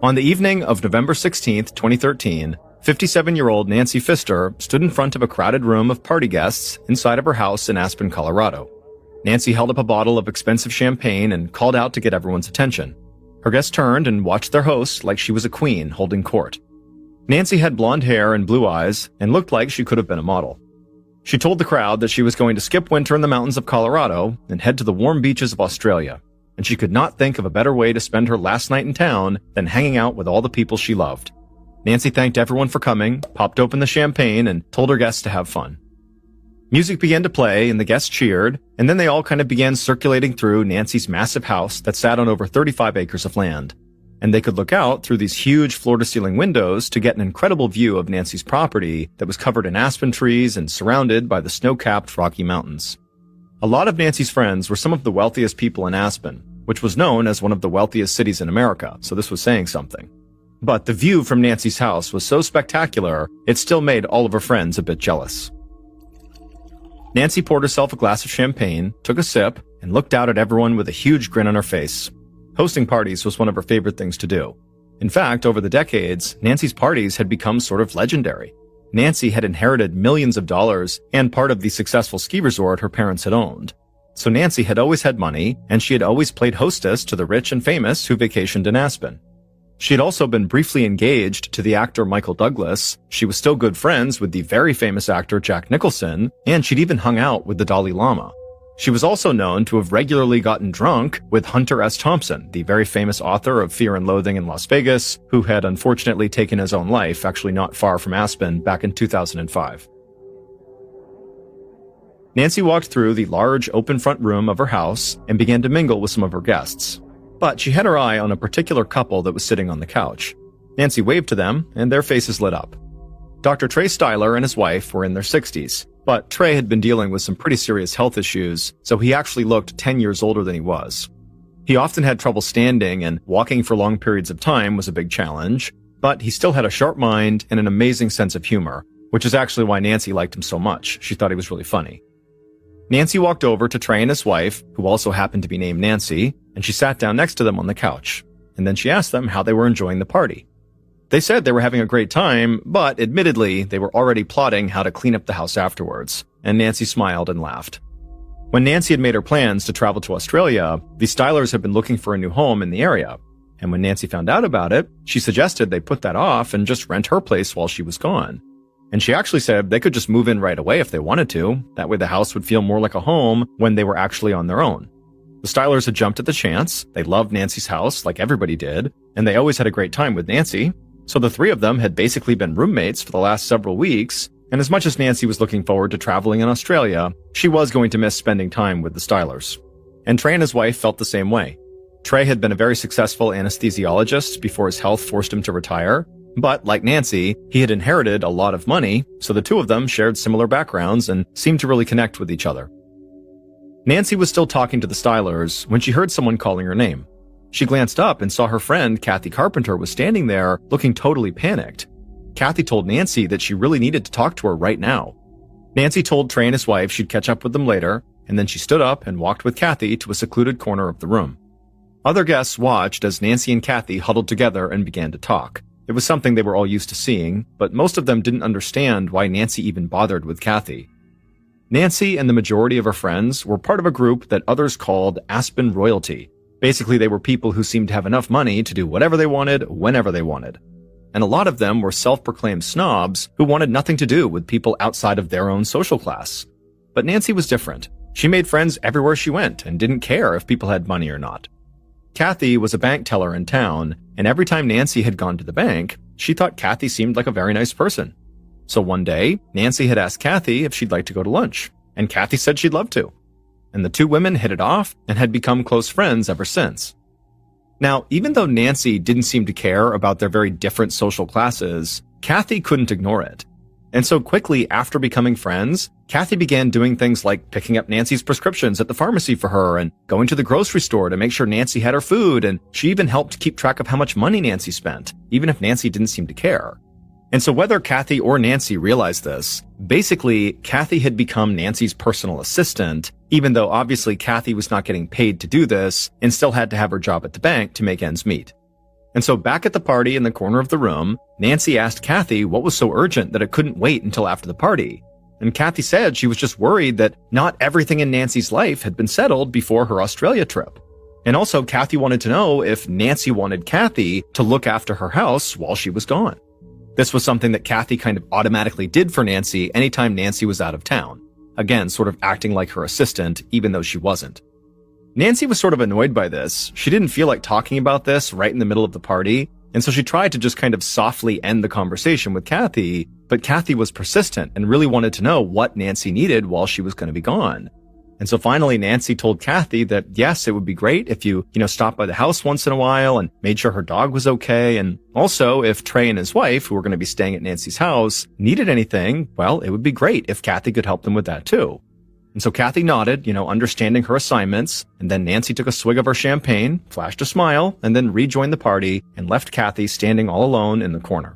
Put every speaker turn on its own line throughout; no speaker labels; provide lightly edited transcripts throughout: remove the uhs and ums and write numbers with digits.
On the evening of November 16, 2013, 57-year-old Nancy Pfister stood in front of a crowded room of party guests inside of her house in Aspen, Colorado. Nancy held up a bottle of expensive champagne and called out to get everyone's attention. Her guests turned and watched their host like she was a queen holding court. Nancy had blonde hair and blue eyes and looked like she could have been a model. She told the crowd that she was going to skip winter in the mountains of Colorado and head to the warm beaches of Australia, and she could not think of a better way to spend her last night in town than hanging out with all the people she loved. Nancy thanked everyone for coming, popped open the champagne, and told her guests to have fun. Music began to play, and the guests cheered, and then they all kind of began circulating through Nancy's massive house that sat on over 35 acres of land. And they could look out through these huge floor-to-ceiling windows to get an incredible view of Nancy's property that was covered in aspen trees and surrounded by the snow-capped Rocky Mountains. A lot of Nancy's friends were some of the wealthiest people in Aspen, which was known as one of the wealthiest cities in America, so this was saying something. But the view from Nancy's house was so spectacular, it still made all of her friends a bit jealous. Nancy poured herself a glass of champagne, took a sip, and looked out at everyone with a huge grin on her face. Hosting parties was one of her favorite things to do. In fact, over the decades, Nancy's parties had become sort of legendary. Nancy had inherited millions of dollars and part of the successful ski resort her parents had owned. So Nancy had always had money, and she had always played hostess to the rich and famous who vacationed in Aspen. She had also been briefly engaged to the actor Michael Douglas, she was still good friends with the very famous actor Jack Nicholson, and she'd even hung out with the Dalai Lama. She was also known to have regularly gotten drunk with Hunter S. Thompson, the very famous author of Fear and Loathing in Las Vegas, who had unfortunately taken his own life, actually not far from Aspen, back in 2005. Nancy walked through the large open front room of her house and began to mingle with some of her guests. But she had her eye on a particular couple that was sitting on the couch. Nancy waved to them, and their faces lit up. Dr. Trey Styler and his wife were in their 60s, but Trey had been dealing with some pretty serious health issues, so he actually looked 10 years older than he was. He often had trouble standing, and walking for long periods of time was a big challenge, but he still had a sharp mind and an amazing sense of humor, which is actually why Nancy liked him so much. She thought he was really funny. Nancy walked over to Trey and his wife, who also happened to be named Nancy, and she sat down next to them on the couch, and then she asked them how they were enjoying the party. They said they were having a great time, but admittedly, they were already plotting how to clean up the house afterwards, and Nancy smiled and laughed. When Nancy had made her plans to travel to Australia, the Stylers had been looking for a new home in the area, and when Nancy found out about it, she suggested they put that off and just rent her place while she was gone. And she actually said they could just move in right away if they wanted to. That way the house would feel more like a home when they were actually on their own. The Stylers had jumped at the chance. They loved Nancy's house like everybody did, and they always had a great time with Nancy. So the three of them had basically been roommates for the last several weeks, and as much as Nancy was looking forward to traveling in Australia, she was going to miss spending time with the Stylers. And Trey and his wife felt the same way. Trey had been a very successful anesthesiologist before his health forced him to retire. But, like Nancy, he had inherited a lot of money, so the two of them shared similar backgrounds and seemed to really connect with each other. Nancy was still talking to the Stylers when she heard someone calling her name. She glanced up and saw her friend, Kathy Carpenter, was standing there, looking totally panicked. Kathy told Nancy that she really needed to talk to her right now. Nancy told Trey and his wife she'd catch up with them later, and then she stood up and walked with Kathy to a secluded corner of the room. Other guests watched as Nancy and Kathy huddled together and began to talk. It was something they were all used to seeing, but most of them didn't understand why Nancy even bothered with Kathy. Nancy and the majority of her friends were part of a group that others called Aspen Royalty. Basically, they were people who seemed to have enough money to do whatever they wanted, whenever they wanted. And a lot of them were self-proclaimed snobs who wanted nothing to do with people outside of their own social class. But Nancy was different. She made friends everywhere she went and didn't care if people had money or not. Kathy was a bank teller in town, and every time Nancy had gone to the bank, she thought Kathy seemed like a very nice person. So one day, Nancy had asked Kathy if she'd like to go to lunch, and Kathy said she'd love to. And the two women hit it off and had become close friends ever since. Now, even though Nancy didn't seem to care about their very different social classes, Kathy couldn't ignore it. And so quickly after becoming friends, Kathy began doing things like picking up Nancy's prescriptions at the pharmacy for her and going to the grocery store to make sure Nancy had her food, and she even helped keep track of how much money Nancy spent, even if Nancy didn't seem to care. And so whether Kathy or Nancy realized this, basically, Kathy had become Nancy's personal assistant, even though obviously Kathy was not getting paid to do this and still had to have her job at the bank to make ends meet. And so back at the party in the corner of the room, Nancy asked Kathy what was so urgent that it couldn't wait until after the party. And Kathy said she was just worried that not everything in Nancy's life had been settled before her Australia trip. And also, Kathy wanted to know if Nancy wanted Kathy to look after her house while she was gone. This was something that Kathy kind of automatically did for Nancy anytime Nancy was out of town. Again, sort of acting like her assistant, even though she wasn't. Nancy was sort of annoyed by this. She didn't feel like talking about this right in the middle of the party, and so she tried to just kind of softly end the conversation with Kathy, but Kathy was persistent and really wanted to know what Nancy needed while she was going to be gone. And so finally, Nancy told Kathy that yes, it would be great if you stopped by the house once in a while and made sure her dog was okay. And also, if Trey and his wife, who were going to be staying at Nancy's house, needed anything, well, it would be great if Kathy could help them with that too. And so Kathy nodded, understanding her assignments, and then Nancy took a swig of her champagne, flashed a smile, and then rejoined the party and left Kathy standing all alone in the corner.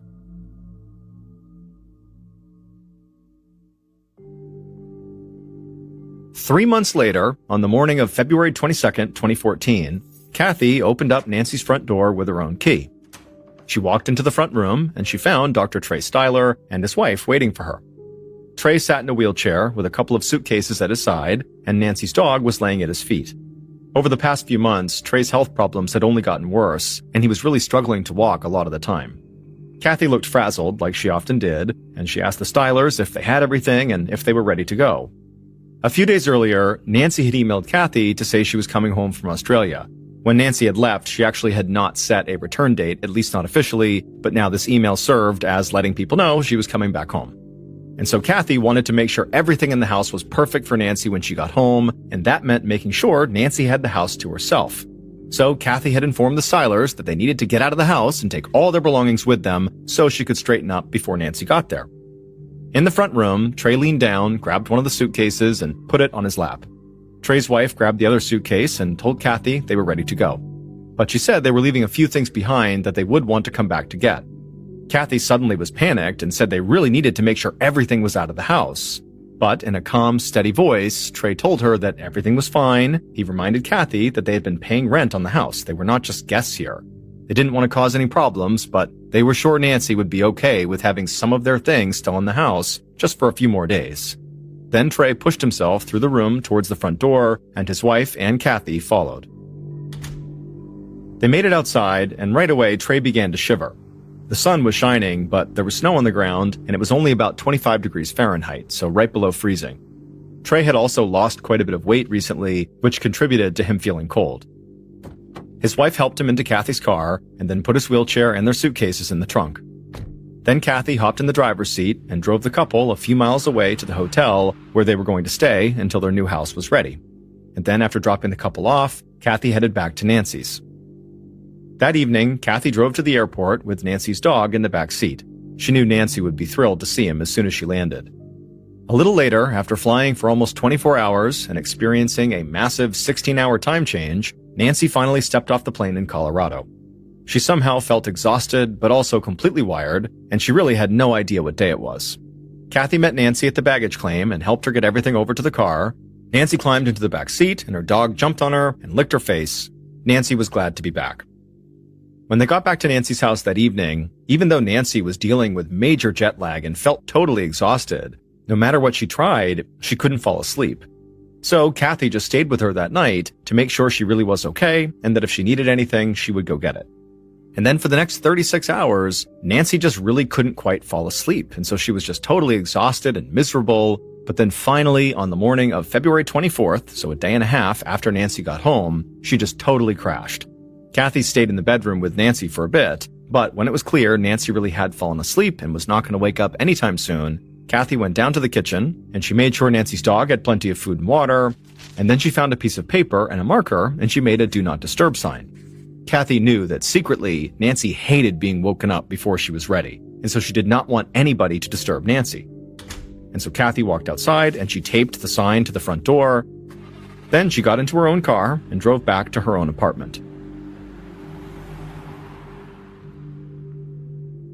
Three months later, on the morning of February 22nd, 2014, Kathy opened up Nancy's front door with her own key. She walked into the front room, and she found Dr. Trey Styler and his wife waiting for her. Trey sat in a wheelchair with a couple of suitcases at his side, and Nancy's dog was laying at his feet. Over the past few months, Trey's health problems had only gotten worse, and he was really struggling to walk a lot of the time. Kathy looked frazzled, like she often did, and she asked the Stylers if they had everything and if they were ready to go. A few days earlier, Nancy had emailed Kathy to say she was coming home from Australia. When Nancy had left, she actually had not set a return date, at least not officially, but now this email served as letting people know she was coming back home. And so Kathy wanted to make sure everything in the house was perfect for Nancy when she got home, and that meant making sure Nancy had the house to herself. So Kathy had informed the Stylers that they needed to get out of the house and take all their belongings with them so she could straighten up before Nancy got there. In the front room, Trey leaned down, grabbed one of the suitcases, and put it on his lap. Trey's wife grabbed the other suitcase and told Kathy they were ready to go. But she said they were leaving a few things behind that they would want to come back to get. Kathy suddenly was panicked and said they really needed to make sure everything was out of the house. But in a calm, steady voice, Trey told her that everything was fine. He reminded Kathy that they had been paying rent on the house. They were not just guests here. They didn't want to cause any problems, but they were sure Nancy would be okay with having some of their things still in the house just for a few more days. Then Trey pushed himself through the room towards the front door, and his wife and Kathy followed. They made it outside, and right away Trey began to shiver. The sun was shining, but there was snow on the ground, and it was only about 25 degrees Fahrenheit, so right below freezing. Trey had also lost quite a bit of weight recently, which contributed to him feeling cold. His wife helped him into Kathy's car and then put his wheelchair and their suitcases in the trunk. Then Kathy hopped in the driver's seat and drove the couple a few miles away to the hotel where they were going to stay until their new house was ready. And then after dropping the couple off, Kathy headed back to Nancy's. That evening, Kathy drove to the airport with Nancy's dog in the back seat. She knew Nancy would be thrilled to see him as soon as she landed. A little later, after flying for almost 24 hours and experiencing a massive 16-hour time change, Nancy finally stepped off the plane in Colorado. She somehow felt exhausted, but also completely wired, and she really had no idea what day it was. Kathy met Nancy at the baggage claim and helped her get everything over to the car. Nancy climbed into the back seat, and her dog jumped on her and licked her face. Nancy was glad to be back. When they got back to Nancy's house that evening, even though Nancy was dealing with major jet lag and felt totally exhausted, no matter what she tried, she couldn't fall asleep. So Kathy just stayed with her that night to make sure she really was okay and that if she needed anything, she would go get it. And then for the next 36 hours, Nancy just really couldn't quite fall asleep, and so she was just totally exhausted and miserable. But then finally, on the morning of February 24th, so a day and a half after Nancy got home, she just totally crashed. Kathy stayed in the bedroom with Nancy for a bit, but when it was clear Nancy really had fallen asleep and was not going to wake up anytime soon, Kathy went down to the kitchen, and she made sure Nancy's dog had plenty of food and water, and then she found a piece of paper and a marker, and she made a do not disturb sign. Kathy knew that secretly, Nancy hated being woken up before she was ready, and so she did not want anybody to disturb Nancy. And so Kathy walked outside, and she taped the sign to the front door. Then she got into her own car and drove back to her own apartment.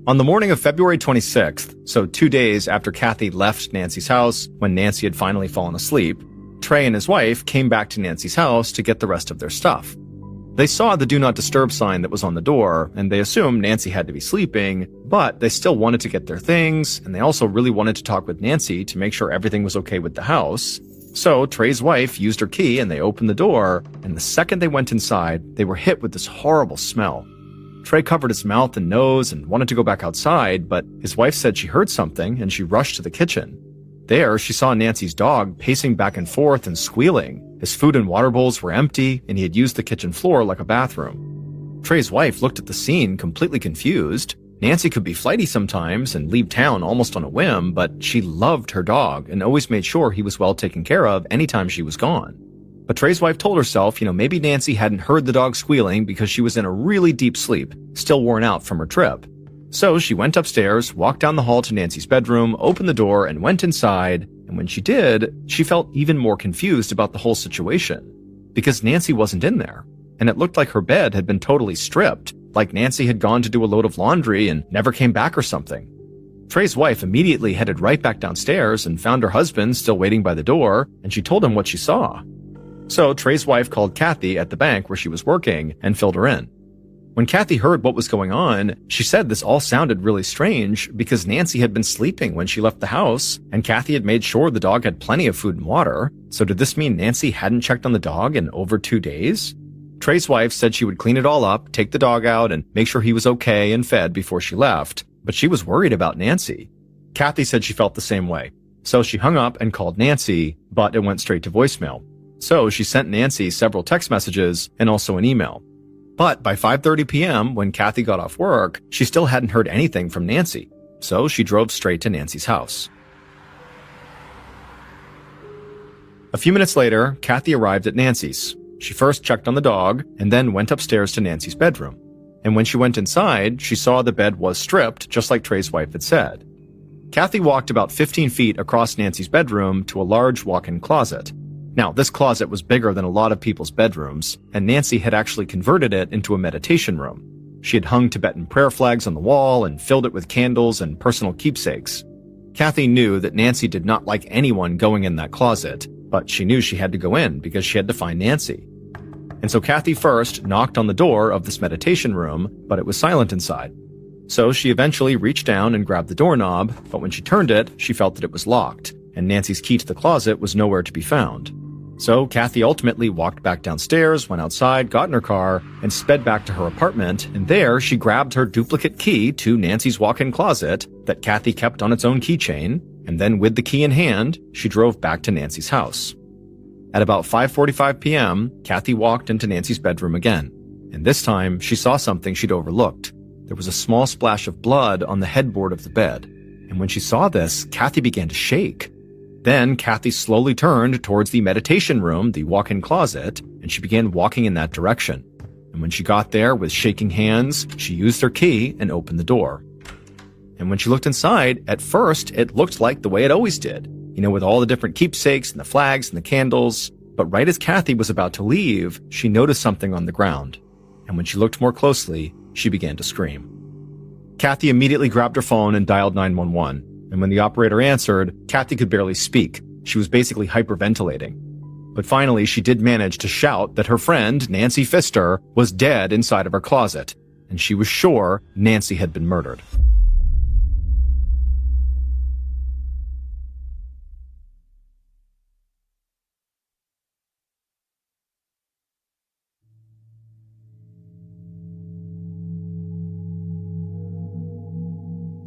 On the morning of February 26th, so 2 days after Kathy left Nancy's house when Nancy had finally fallen asleep, Trey and his wife came back to Nancy's house to get the rest of their stuff. They saw the Do Not Disturb sign that was on the door, and they assumed Nancy had to be sleeping, but they still wanted to get their things, and they also really wanted to talk with Nancy to make sure everything was okay with the house. So Trey's wife used her key and they opened the door, and the second they went inside, they were hit with this horrible smell. Trey covered his mouth and nose and wanted to go back outside, but his wife said she heard something and she rushed to the kitchen. There, she saw Nancy's dog pacing back and forth and squealing. His food and water bowls were empty, and he had used the kitchen floor like a bathroom. Trey's wife looked at the scene completely confused. Nancy could be flighty sometimes and leave town almost on a whim, but she loved her dog and always made sure he was well taken care of anytime she was gone. But Trey's wife told herself, maybe Nancy hadn't heard the dog squealing because she was in a really deep sleep, still worn out from her trip. So she went upstairs, walked down the hall to Nancy's bedroom, opened the door, and went inside, and when she did, she felt even more confused about the whole situation. Because Nancy wasn't in there, and it looked like her bed had been totally stripped, like Nancy had gone to do a load of laundry and never came back or something. Trey's wife immediately headed right back downstairs and found her husband still waiting by the door, and she told him what she saw. So Trey's wife called Kathy at the bank where she was working and filled her in. When Kathy heard what was going on, she said this all sounded really strange because Nancy had been sleeping when she left the house, and Kathy had made sure the dog had plenty of food and water. So did this mean Nancy hadn't checked on the dog in over 2 days? Trey's wife said she would clean it all up, take the dog out, and make sure he was okay and fed before she left, but she was worried about Nancy. Kathy said she felt the same way. So she hung up and called Nancy, but it went straight to voicemail. So she sent Nancy several text messages and also an email. But by 5:30 p.m., when Kathy got off work, she still hadn't heard anything from Nancy. So she drove straight to Nancy's house. A few minutes later, Kathy arrived at Nancy's. She first checked on the dog and then went upstairs to Nancy's bedroom. And when she went inside, she saw the bed was stripped, just like Trey's wife had said. Kathy walked about 15 feet across Nancy's bedroom to a large walk-in closet. Now, this closet was bigger than a lot of people's bedrooms, and Nancy had actually converted it into a meditation room. She had hung Tibetan prayer flags on the wall and filled it with candles and personal keepsakes. Kathy knew that Nancy did not like anyone going in that closet, but she knew she had to go in because she had to find Nancy. And so Kathy first knocked on the door of this meditation room, but it was silent inside. So she eventually reached down and grabbed the doorknob, but when she turned it, she felt that it was locked, and Nancy's key to the closet was nowhere to be found. So Kathy ultimately walked back downstairs, went outside, got in her car, and sped back to her apartment, and there she grabbed her duplicate key to Nancy's walk-in closet that Kathy kept on its own keychain, and then with the key in hand, she drove back to Nancy's house. At about 5:45 p.m., Kathy walked into Nancy's bedroom again, and this time she saw something she'd overlooked. There was a small splash of blood on the headboard of the bed, and when she saw this, Kathy began to shake. Then Kathy slowly turned towards the meditation room, the walk-in closet, and she began walking in that direction. And when she got there with shaking hands, she used her key and opened the door. And when she looked inside, at first, it looked like the way it always did, with all the different keepsakes and the flags and the candles. But right as Kathy was about to leave, she noticed something on the ground. And when she looked more closely, she began to scream. Kathy immediately grabbed her phone and dialed 911. And when the operator answered, Kathy could barely speak. She was basically hyperventilating. But finally, she did manage to shout that her friend, Nancy Pfister, was dead inside of her closet, and she was sure Nancy had been murdered.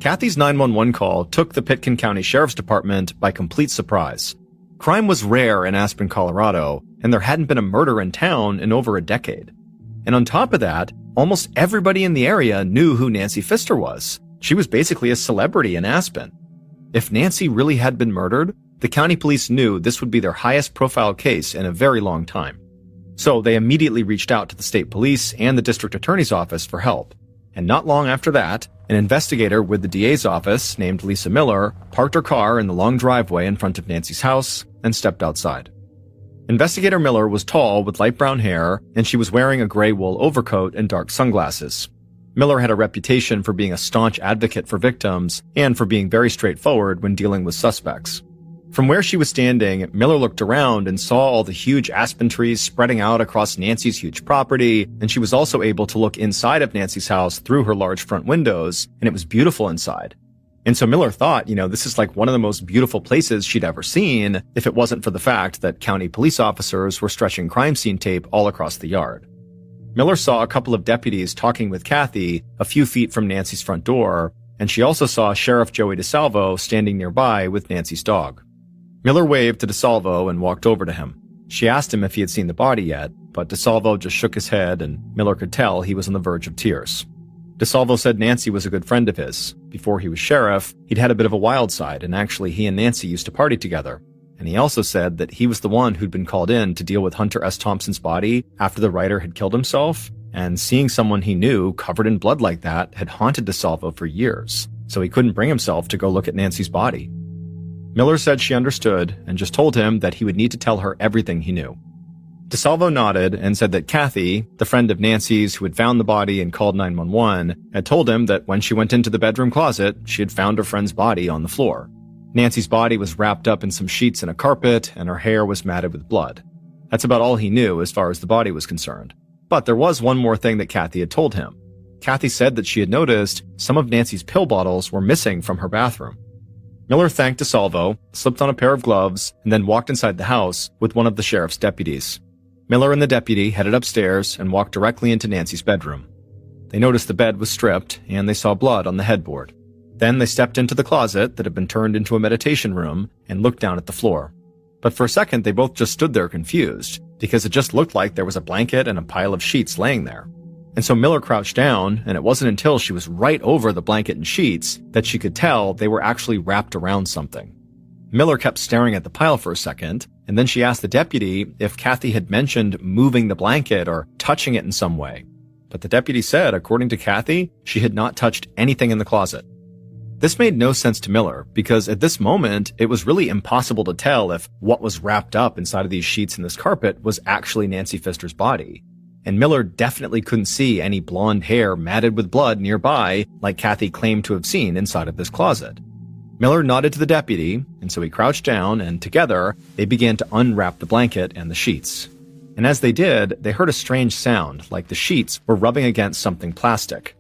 Kathy's 911 call took the Pitkin County Sheriff's Department by complete surprise. Crime was rare in Aspen, Colorado, and there hadn't been a murder in town in over a decade. And on top of that, almost everybody in the area knew who Nancy Pfister was. She was basically a celebrity in Aspen. If Nancy really had been murdered, the county police knew this would be their highest profile case in a very long time. So they immediately reached out to the state police and the district attorney's office for help. And not long after that, an investigator with the DA's office named Lisa Miller parked her car in the long driveway in front of Nancy's house and stepped outside. Investigator Miller was tall with light brown hair, and she was wearing a gray wool overcoat and dark sunglasses. Miller had a reputation for being a staunch advocate for victims and for being very straightforward when dealing with suspects. From where she was standing, Miller looked around and saw all the huge aspen trees spreading out across Nancy's huge property, and she was also able to look inside of Nancy's house through her large front windows, and it was beautiful inside. And so Miller thought, this is like one of the most beautiful places she'd ever seen if it wasn't for the fact that county police officers were stretching crime scene tape all across the yard. Miller saw a couple of deputies talking with Kathy a few feet from Nancy's front door, and she also saw Sheriff Joey DeSalvo standing nearby with Nancy's dog. Miller waved to DeSalvo and walked over to him. She asked him if he had seen the body yet, but DeSalvo just shook his head, and Miller could tell he was on the verge of tears. DeSalvo said Nancy was a good friend of his. Before he was sheriff, he'd had a bit of a wild side, and actually he and Nancy used to party together. And he also said that he was the one who'd been called in to deal with Hunter S. Thompson's body after the writer had killed himself, and seeing someone he knew covered in blood like that had haunted DeSalvo for years, so he couldn't bring himself to go look at Nancy's body. Miller said she understood and just told him that he would need to tell her everything he knew. DeSalvo nodded and said that Kathy, the friend of Nancy's who had found the body and called 911, had told him that when she went into the bedroom closet, she had found her friend's body on the floor. Nancy's body was wrapped up in some sheets and a carpet, and her hair was matted with blood. That's about all he knew as far as the body was concerned. But there was one more thing that Kathy had told him. Kathy said that she had noticed some of Nancy's pill bottles were missing from her bathroom. Miller thanked DeSalvo, slipped on a pair of gloves, and then walked inside the house with one of the sheriff's deputies. Miller and the deputy headed upstairs and walked directly into Nancy's bedroom. They noticed the bed was stripped, and they saw blood on the headboard. Then they stepped into the closet that had been turned into a meditation room and looked down at the floor. But for a second, they both just stood there confused, because it just looked like there was a blanket and a pile of sheets laying there. And so Miller crouched down, and it wasn't until she was right over the blanket and sheets that she could tell they were actually wrapped around something. Miller kept staring at the pile for a second, and then she asked the deputy if Kathy had mentioned moving the blanket or touching it in some way. But the deputy said, according to Kathy, she had not touched anything in the closet. This made no sense to Miller, because at this moment, it was really impossible to tell if what was wrapped up inside of these sheets and this carpet was actually Nancy Pfister's body. And Miller definitely couldn't see any blonde hair matted with blood nearby like Kathy claimed to have seen inside of this closet. Miller nodded to the deputy, and so he crouched down, and together, they began to unwrap the blanket and the sheets. And as they did, they heard a strange sound, like the sheets were rubbing against something plastic.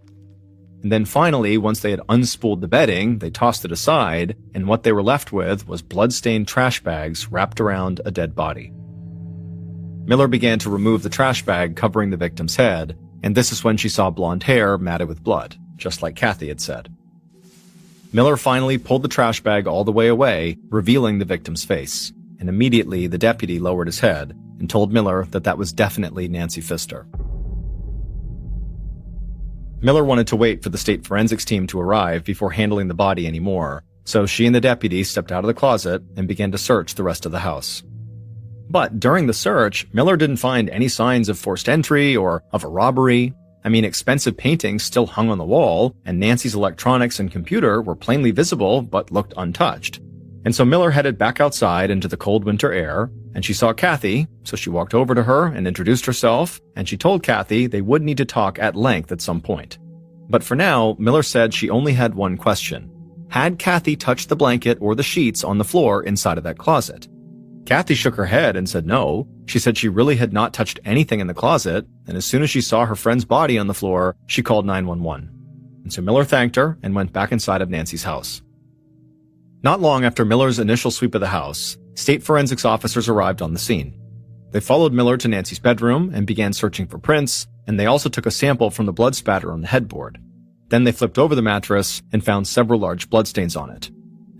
And then finally, once they had unspooled the bedding, they tossed it aside, and what they were left with was blood-stained trash bags wrapped around a dead body. Miller began to remove the trash bag covering the victim's head, and this is when she saw blonde hair matted with blood, just like Kathy had said. Miller finally pulled the trash bag all the way away, revealing the victim's face, and immediately the deputy lowered his head and told Miller that that was definitely Nancy Pfister. Miller wanted to wait for the state forensics team to arrive before handling the body anymore, so she and the deputy stepped out of the closet and began to search the rest of the house. But during the search, Miller didn't find any signs of forced entry or of a robbery. I mean, expensive paintings still hung on the wall, and Nancy's electronics and computer were plainly visible but looked untouched. And so Miller headed back outside into the cold winter air, and she saw Kathy, so she walked over to her and introduced herself, and she told Kathy they would need to talk at length at some point. But for now, Miller said she only had one question. Had Kathy touched the blanket or the sheets on the floor inside of that closet? Kathy shook her head and said no. She said she really had not touched anything in the closet, and as soon as she saw her friend's body on the floor, she called 911. And so Miller thanked her and went back inside of Nancy's house. Not long after Miller's initial sweep of the house, state forensics officers arrived on the scene. They followed Miller to Nancy's bedroom and began searching for prints, and they also took a sample from the blood spatter on the headboard. Then they flipped over the mattress and found several large bloodstains on it.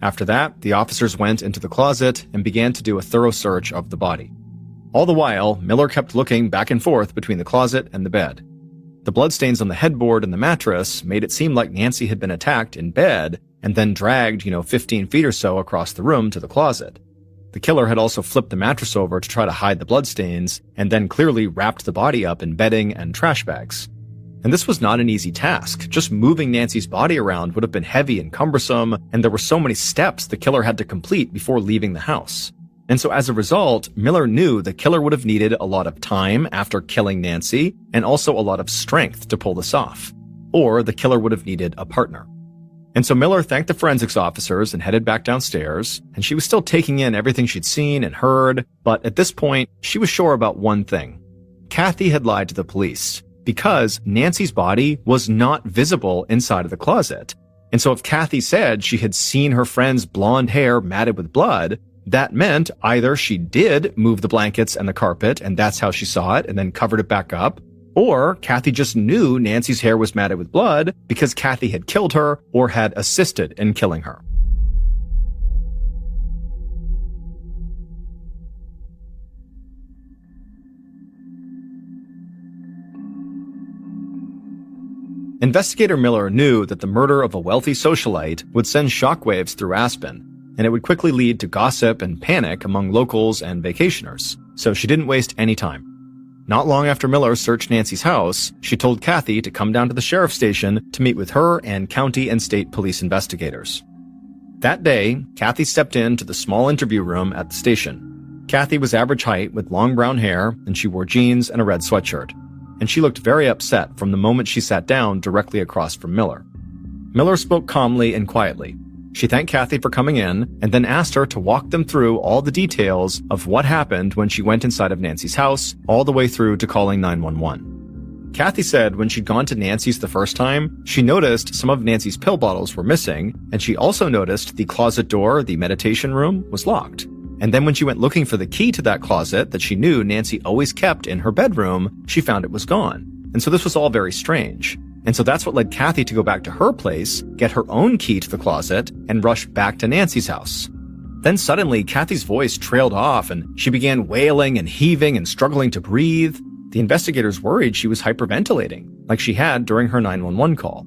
After that, the officers went into the closet and began to do a thorough search of the body. All the while, Miller kept looking back and forth between the closet and the bed. The bloodstains on the headboard and the mattress made it seem like Nancy had been attacked in bed and then dragged, 15 feet or so across the room to the closet. The killer had also flipped the mattress over to try to hide the bloodstains and then clearly wrapped the body up in bedding and trash bags. And this was not an easy task. Just moving Nancy's body around would have been heavy and cumbersome, and there were so many steps the killer had to complete before leaving the house. And so as a result, Miller knew the killer would have needed a lot of time after killing Nancy, and also a lot of strength to pull this off. Or the killer would have needed a partner. And so Miller thanked the forensics officers and headed back downstairs, and she was still taking in everything she'd seen and heard, but at this point, she was sure about one thing. Kathy had lied to the police, because Nancy's body was not visible inside of the closet. And so if Kathy said she had seen her friend's blonde hair matted with blood, that meant either she did move the blankets and the carpet, and that's how she saw it, and then covered it back up, or Kathy just knew Nancy's hair was matted with blood because Kathy had killed her or had assisted in killing her. Investigator Miller knew that the murder of a wealthy socialite would send shockwaves through Aspen, and it would quickly lead to gossip and panic among locals and vacationers, so she didn't waste any time. Not long after Miller searched Nancy's house, she told Kathy to come down to the sheriff's station to meet with her and county and state police investigators. That day, Kathy stepped into the small interview room at the station. Kathy was average height with long brown hair, and she wore jeans and a red sweatshirt. And she looked very upset from the moment she sat down directly across from Miller. Miller spoke calmly and quietly. She thanked Kathy for coming in and then asked her to walk them through all the details of what happened when she went inside of Nancy's house, all the way through to calling 911. Kathy said when she'd gone to Nancy's the first time, she noticed some of Nancy's pill bottles were missing, and she also noticed the closet door, the meditation room, was locked. And then when she went looking for the key to that closet that she knew Nancy always kept in her bedroom, she found it was gone. And so this was all very strange. And so that's what led Kathy to go back to her place, get her own key to the closet, and rush back to Nancy's house. Then suddenly, Kathy's voice trailed off, and she began wailing and heaving and struggling to breathe. The investigators worried she was hyperventilating, like she had during her 911 call.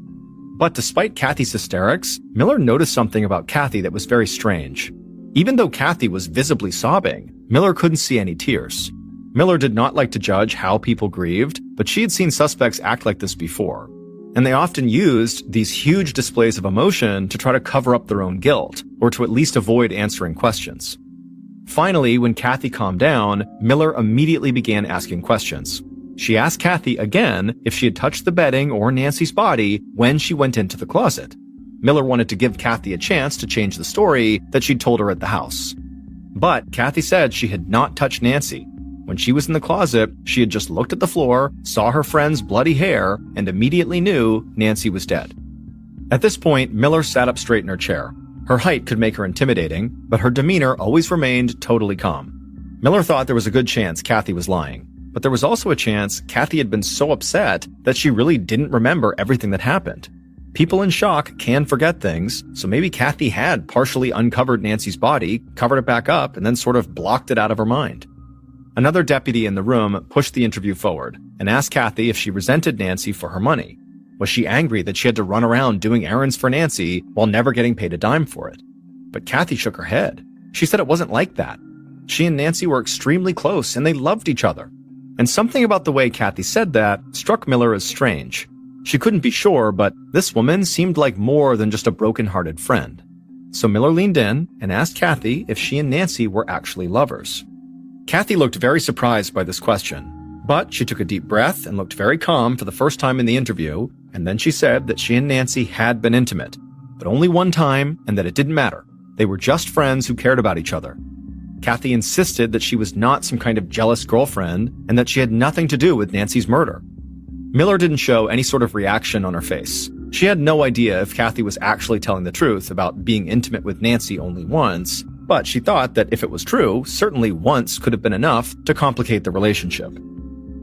But despite Kathy's hysterics, Miller noticed something about Kathy that was very strange. Even though Kathy was visibly sobbing, Miller couldn't see any tears. Miller did not like to judge how people grieved, but she had seen suspects act like this before. And they often used these huge displays of emotion to try to cover up their own guilt, or to at least avoid answering questions. Finally, when Kathy calmed down, Miller immediately began asking questions. She asked Kathy again if she had touched the bedding or Nancy's body when she went into the closet. Miller wanted to give Kathy a chance to change the story that she'd told her at the house. But Kathy said she had not touched Nancy. When she was in the closet, she had just looked at the floor, saw her friend's bloody hair, and immediately knew Nancy was dead. At this point, Miller sat up straight in her chair. Her height could make her intimidating, but her demeanor always remained totally calm. Miller thought there was a good chance Kathy was lying, but there was also a chance Kathy had been so upset that she really didn't remember everything that happened. People in shock can forget things, so maybe Kathy had partially uncovered Nancy's body, covered it back up, and then sort of blocked it out of her mind. Another deputy in the room pushed the interview forward and asked Kathy if she resented Nancy for her money. Was she angry that she had to run around doing errands for Nancy while never getting paid a dime for it? But Kathy shook her head. She said it wasn't like that. She and Nancy were extremely close and they loved each other. And something about the way Kathy said that struck Miller as strange. She couldn't be sure, but this woman seemed like more than just a broken-hearted friend. So Miller leaned in and asked Kathy if she and Nancy were actually lovers. Kathy looked very surprised by this question, but she took a deep breath and looked very calm for the first time in the interview, and then she said that she and Nancy had been intimate, but only one time, and that it didn't matter. They were just friends who cared about each other. Kathy insisted that she was not some kind of jealous girlfriend and that she had nothing to do with Nancy's murder. Miller didn't show any sort of reaction on her face. She had no idea if Kathy was actually telling the truth about being intimate with Nancy only once, but she thought that if it was true, certainly once could have been enough to complicate the relationship.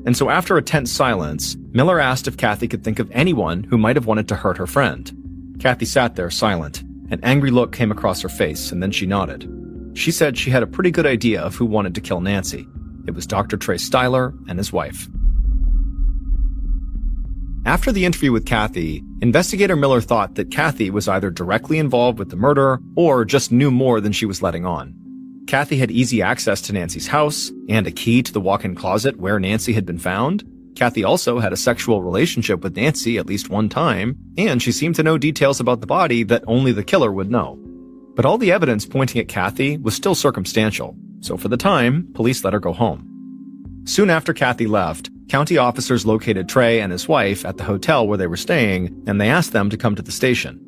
And so after a tense silence, Miller asked if Kathy could think of anyone who might have wanted to hurt her friend. Kathy sat there silent. An angry look came across her face, and then she nodded. She said she had a pretty good idea of who wanted to kill Nancy. It was Dr. Trey Styler and his wife. After the interview with Kathy, investigator Miller thought that Kathy was either directly involved with the murder or just knew more than she was letting on. Kathy had easy access to Nancy's house and a key to the walk-in closet where Nancy had been found. Kathy also had a sexual relationship with Nancy at least one time, and she seemed to know details about the body that only the killer would know. But all the evidence pointing at Kathy was still circumstantial, so for the time, police let her go home. Soon after Kathy left, county officers located Trey and his wife at the hotel where they were staying, and they asked them to come to the station.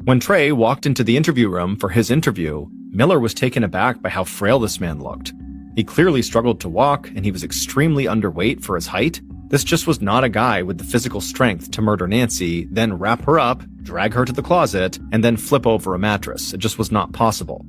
When Trey walked into the interview room for his interview, Miller was taken aback by how frail this man looked. He clearly struggled to walk, and he was extremely underweight for his height. This just was not a guy with the physical strength to murder Nancy, then wrap her up, drag her to the closet, and then flip over a mattress. It just was not possible.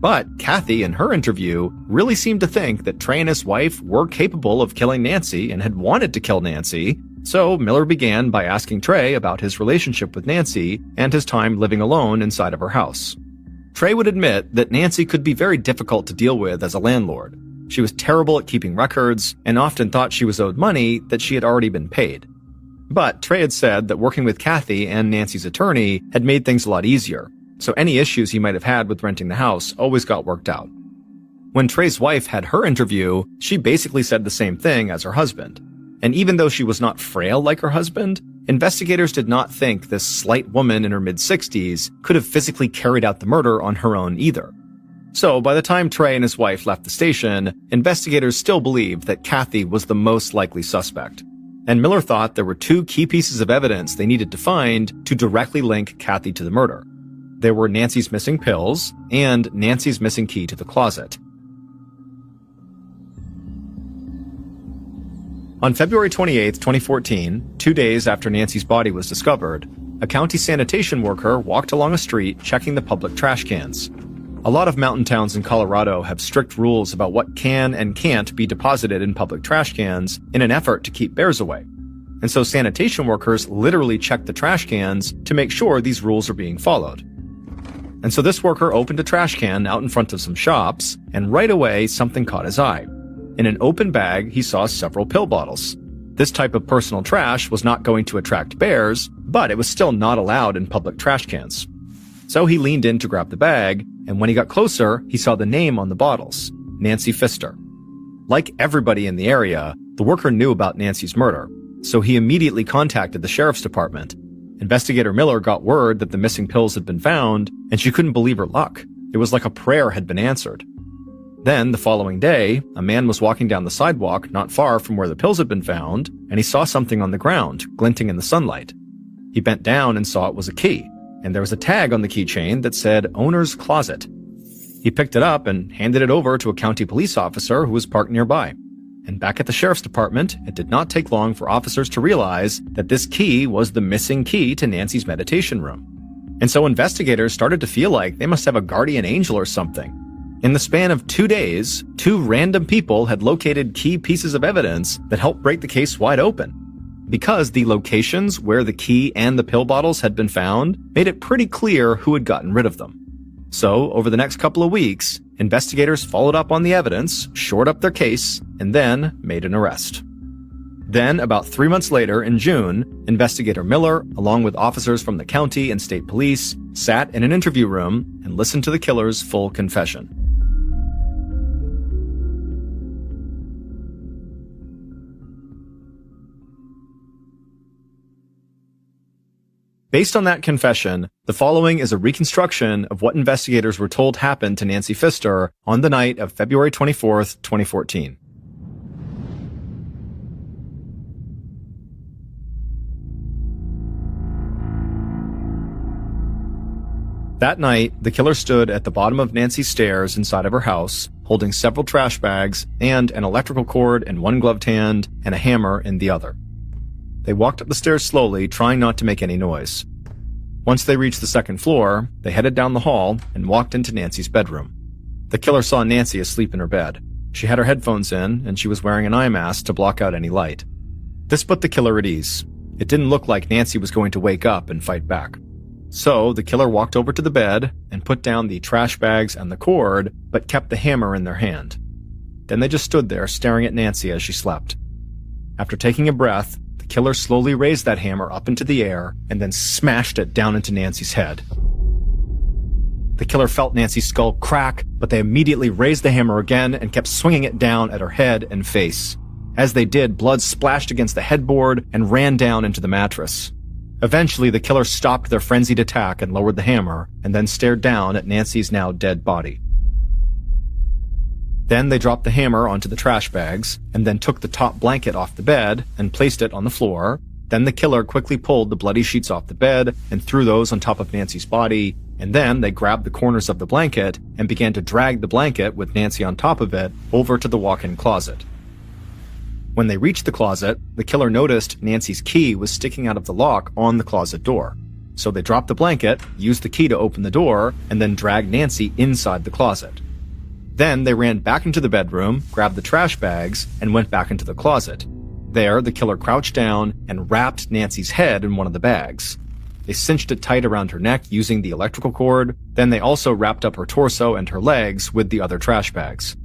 But Kathy, in her interview, really seemed to think that Trey and his wife were capable of killing Nancy and had wanted to kill Nancy. So Miller began by asking Trey about his relationship with Nancy and his time living alone inside of her house. Trey would admit that Nancy could be very difficult to deal with as a landlord. She was terrible at keeping records and often thought she was owed money that she had already been paid. But Trey had said that working with Kathy and Nancy's attorney had made things a lot easier, so any issues he might have had with renting the house always got worked out. When Trey's wife had her interview, she basically said the same thing as her husband. And even though she was not frail like her husband, investigators did not think this slight woman in her mid-60s could have physically carried out the murder on her own either. So by the time Trey and his wife left the station, investigators still believed that Kathy was the most likely suspect. And Miller thought there were two key pieces of evidence they needed to find to directly link Kathy to the murder. There were Nancy's missing pills and Nancy's missing key to the closet. On February 28, 2014, 2 days after Nancy's body was discovered, a county sanitation worker walked along a street checking the public trash cans. A lot of mountain towns in Colorado have strict rules about what can and can't be deposited in public trash cans in an effort to keep bears away. And so sanitation workers literally check the trash cans to make sure these rules are being followed. And so this worker opened a trash can out in front of some shops, and right away something caught his eye. In an open bag, he saw several pill bottles. This type of personal trash was not going to attract bears, but it was still not allowed in public trash cans. So he leaned in to grab the bag, and when he got closer, he saw the name on the bottles, Nancy Pfister. Like everybody in the area, the worker knew about Nancy's murder, so he immediately contacted the sheriff's department. Investigator Miller got word that the missing pills had been found, and she couldn't believe her luck. It was like a prayer had been answered. Then, the following day, a man was walking down the sidewalk not far from where the pills had been found, and he saw something on the ground, glinting in the sunlight. He bent down and saw it was a key, and there was a tag on the keychain that said Owner's Closet. He picked it up and handed it over to a county police officer who was parked nearby. And back at the sheriff's department, it did not take long for officers to realize that this key was the missing key to Nancy's meditation room. And so investigators started to feel like they must have a guardian angel or something. In the span of 2 days, 2 random people had located key pieces of evidence that helped break the case wide open. Because the locations where the key and the pill bottles had been found made it pretty clear who had gotten rid of them. So, over the next couple of weeks, investigators followed up on the evidence, shored up their case, and then made an arrest. Then, about 3 months later, in June, investigator Miller, along with officers from the county and state police, sat in an interview room and listened to the killer's full confession. Based on that confession, the following is a reconstruction of what investigators were told happened to Nancy Pfister on the night of February 24th, 2014. That night, the killer stood at the bottom of Nancy's stairs inside of her house, holding several trash bags and an electrical cord in one gloved hand and a hammer in the other. They walked up the stairs slowly, trying not to make any noise. Once they reached the second floor, they headed down the hall and walked into Nancy's bedroom. The killer saw Nancy asleep in her bed. She had her headphones in, and she was wearing an eye mask to block out any light. This put the killer at ease. It didn't look like Nancy was going to wake up and fight back. So, the killer walked over to the bed and put down the trash bags and the cord, but kept the hammer in their hand. Then they just stood there staring at Nancy as she slept. After taking a breath, the killer slowly raised that hammer up into the air and then smashed it down into Nancy's head. The killer felt Nancy's skull crack, but they immediately raised the hammer again and kept swinging it down at her head and face. As they did, blood splashed against the headboard and ran down into the mattress. Eventually, the killer stopped their frenzied attack and lowered the hammer, and then stared down at Nancy's now dead body. Then they dropped the hammer onto the trash bags, and then took the top blanket off the bed and placed it on the floor, Then the killer quickly pulled the bloody sheets off the bed and threw those on top of Nancy's body, and then they grabbed the corners of the blanket and began to drag the blanket with Nancy on top of it over to the walk-in closet. When they reached the closet, the killer noticed Nancy's key was sticking out of the lock on the closet door. So they dropped the blanket, used the key to open the door, and then dragged Nancy inside the closet. Then they ran back into the bedroom, grabbed the trash bags, and went back into the closet. There, the killer crouched down and wrapped Nancy's head in one of the bags. They cinched it tight around her neck using the electrical cord. Then they also wrapped up her torso and her legs with the other trash bags.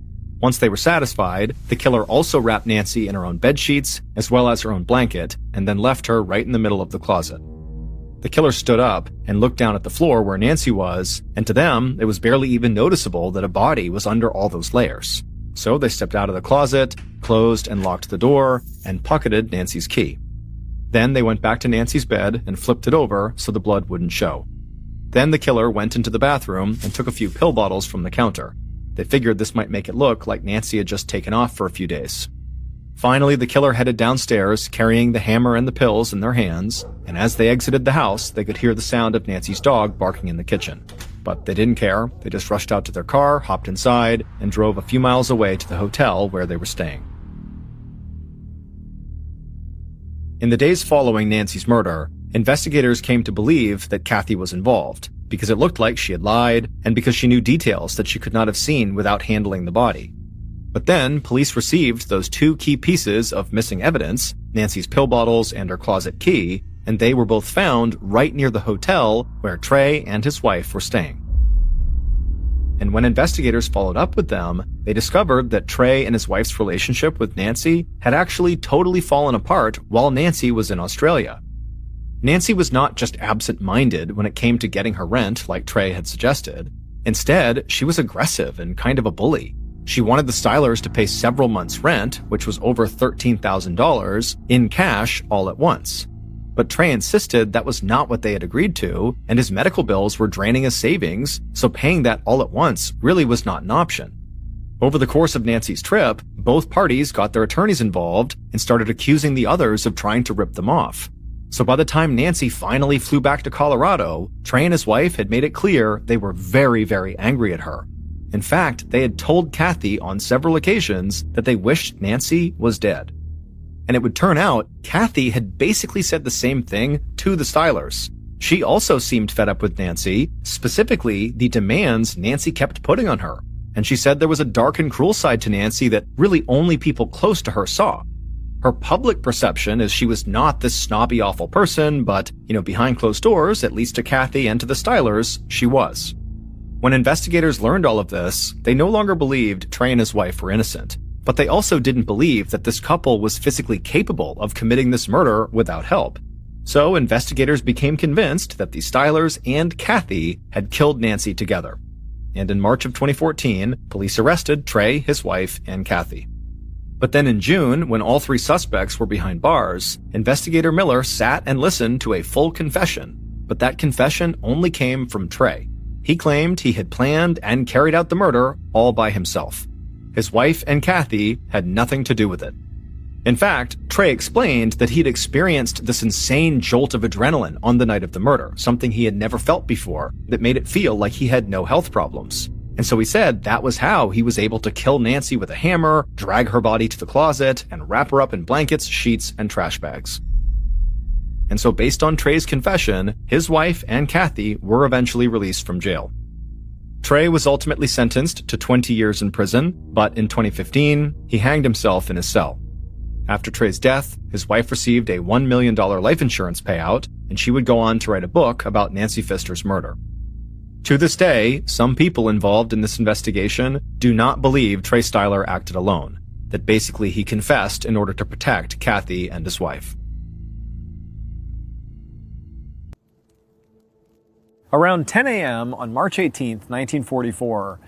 Once they were satisfied, the killer also wrapped Nancy in her own bed sheets, as well as her own blanket, and then left her right in the middle of the closet. The killer stood up and looked down at the floor where Nancy was, and to them, it was barely even noticeable that a body was under all those layers. So they stepped out of the closet, closed and locked the door, and pocketed Nancy's key. Then they went back to Nancy's bed and flipped it over so the blood wouldn't show. Then the killer went into the bathroom and took a few pill bottles from the counter. They figured this might make it look like Nancy had just taken off for a few days. Finally, the killer headed downstairs, carrying the hammer and the pills in their hands, and as they exited the house, they could hear the sound of Nancy's dog barking in the kitchen. But they didn't care. They just rushed out to their car, hopped inside, and drove a few miles away to the hotel where they were staying. In the days following Nancy's murder, investigators came to believe that Kathy was involved, because it looked like she had lied, and because she knew details that she could not have seen without handling the body. But then, police received those two key pieces of missing evidence, Nancy's pill bottles and her closet key, and they were both found right near the hotel where Trey and his wife were staying. And when investigators followed up with them, they discovered that Trey and his wife's relationship with Nancy had actually totally fallen apart while Nancy was in Australia. Nancy was not just absent-minded when it came to getting her rent like Trey had suggested. Instead, she was aggressive and kind of a bully. She wanted the Stylers to pay several months' rent, which was over $13,000, in cash all at once. But Trey insisted that was not what they had agreed to, and his medical bills were draining his savings, so paying that all at once really was not an option. Over the course of Nancy's trip, both parties got their attorneys involved and started accusing the others of trying to rip them off. So by the time Nancy finally flew back to Colorado, Trey and his wife had made it clear they were very, very angry at her. In fact, they had told Kathy on several occasions that they wished Nancy was dead. And it would turn out Kathy had basically said the same thing to the Stylers. She also seemed fed up with Nancy, specifically the demands Nancy kept putting on her. And she said there was a dark and cruel side to Nancy that really only people close to her saw. Her public perception is she was not this snobby, awful person, but, behind closed doors, at least to Kathy and to the Stylers, she was. When investigators learned all of this, they no longer believed Trey and his wife were innocent, but they also didn't believe that this couple was physically capable of committing this murder without help. So investigators became convinced that the Stylers and Kathy had killed Nancy together. And in March of 2014, police arrested Trey, his wife, and Kathy. But then in June, when all three suspects were behind bars, investigator Miller sat and listened to a full confession, but that confession only came from Trey. He claimed he had planned and carried out the murder all by himself. His wife and Kathy had nothing to do with it. In fact, Trey explained that he'd experienced this insane jolt of adrenaline on the night of the murder, something he had never felt before, that made it feel like he had no health problems. And so he said that was how he was able to kill Nancy with a hammer, drag her body to the closet, and wrap her up in blankets, sheets, and trash bags. And so based on Trey's confession, his wife and Kathy were eventually released from jail. Trey was ultimately sentenced to 20 years in prison, but in 2015, he hanged himself in his cell. After Trey's death, his wife received a $1 million life insurance payout, and she would go on to write a book about Nancy Pfister's murder. To this day, some people involved in this investigation do not believe Trey Styler acted alone, that basically he confessed in order to protect Kathy and his wife.
Around 10 a.m. on March 18, 1944,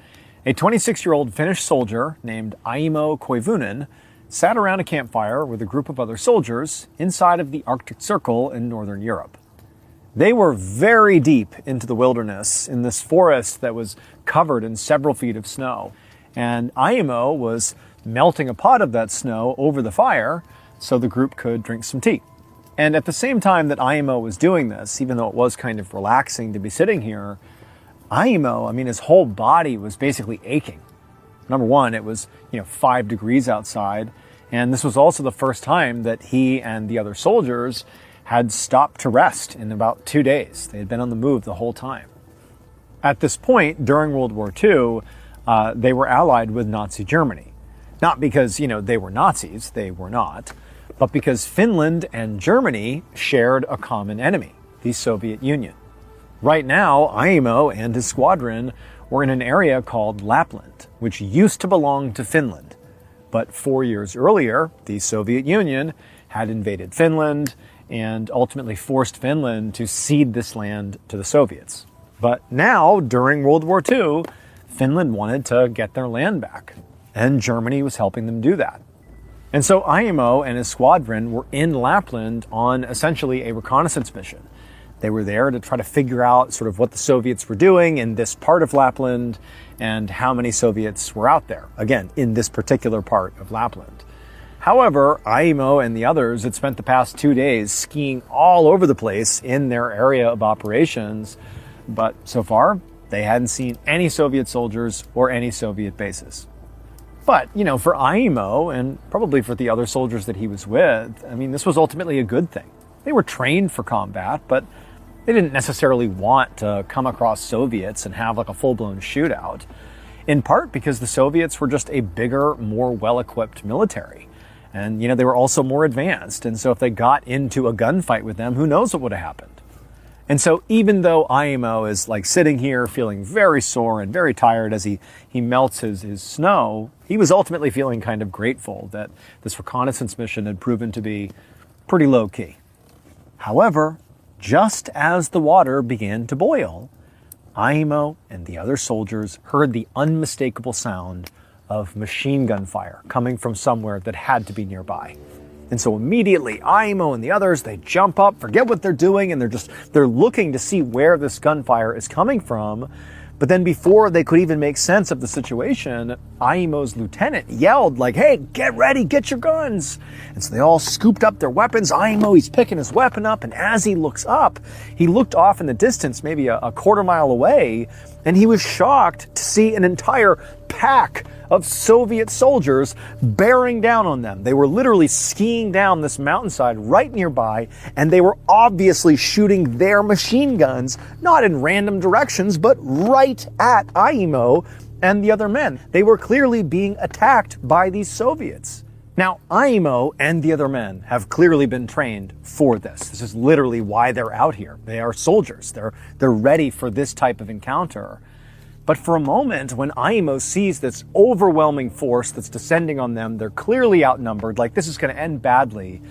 a 26-year-old Finnish soldier named Aimo Koivunen sat around a campfire with a group of other soldiers inside of the Arctic Circle in northern Europe. They were very deep into the wilderness in this forest that was covered in several feet of snow. And Aimo was melting a pot of that snow over the fire so the group could drink some tea. And at the same time that IMO was doing this, even though it was kind of relaxing to be sitting here, IMO, his whole body was basically aching. Number one, it was, 5 degrees outside. And this was also the first time that he and the other soldiers had stopped to rest in about 2 days. They had been on the move the whole time. At this point, during World War II, they were allied with Nazi Germany. Not because, they were Nazis, they were not, but because Finland and Germany shared a common enemy, the Soviet Union. Right now, IMO and his squadron were in an area called Lapland, which used to belong to Finland. But 4 years earlier, the Soviet Union had invaded Finland and ultimately forced Finland to cede this land to the Soviets. But now, during World War II, Finland wanted to get their land back, and Germany was helping them do that. And so IMO and his squadron were in Lapland on essentially a reconnaissance mission. They were there to try to figure out sort of what the Soviets were doing in this part of Lapland and how many Soviets were out there, again, in this particular part of Lapland. However, IMO and the others had spent the past 2 days skiing all over the place in their area of operations, but so far, they hadn't seen any Soviet soldiers or any Soviet bases. But, for IMO and probably for the other soldiers that he was with, this was ultimately a good thing. They were trained for combat, but they didn't necessarily want to come across Soviets and have like a full-blown shootout, in part because the Soviets were just a bigger, more well-equipped military. And, they were also more advanced. And so if they got into a gunfight with them, who knows what would have happened? And so even though IMO is like sitting here feeling very sore and very tired as he melts his snow, he was ultimately feeling kind of grateful that this reconnaissance mission had proven to be pretty low-key. However, just as the water began to boil, IMO and the other soldiers heard the unmistakable sound of machine gun fire coming from somewhere that had to be nearby. And so immediately, IMO and the others, they jump up, forget what they're doing, and they're looking to see where this gunfire is coming from. But then before they could even make sense of the situation, IMO's lieutenant yelled like, "Hey, get ready, get your guns." And so they all scooped up their weapons. IMO, he's picking his weapon up, and as he looks up, he looked off in the distance, maybe a quarter mile away, and he was shocked to see an entire pack of Soviet soldiers bearing down on them. They were literally skiing down this mountainside right nearby, and they were obviously shooting their machine guns, not in random directions, but right at IMO and the other men. They were clearly being attacked by these Soviets. Now, IMO and the other men have clearly been trained for this. This is literally why they're out here. They are soldiers. They're ready for this type of encounter. But for a moment, when IMO sees this overwhelming force that's descending on them, they're clearly outnumbered, like this is going to end badly.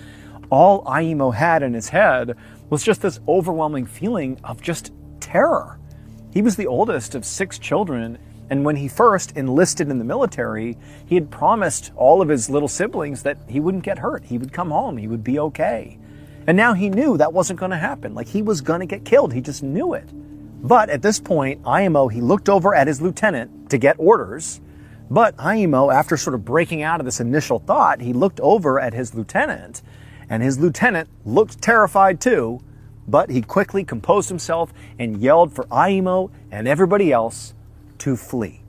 All IMO had in his head was just this overwhelming feeling of just terror. He was the oldest of 6 children, and when he first enlisted in the military, he had promised all of his little siblings that he wouldn't get hurt. He would come home. He would be okay. And now he knew that wasn't going to happen. Like he was going to get killed. He just knew it. But at this point, IMO, he looked over at his lieutenant to get orders. But IMO, after sort of breaking out of this initial thought, he looked over at his lieutenant, and his lieutenant looked terrified too, but he quickly composed himself and yelled for IMO and everybody else to flee.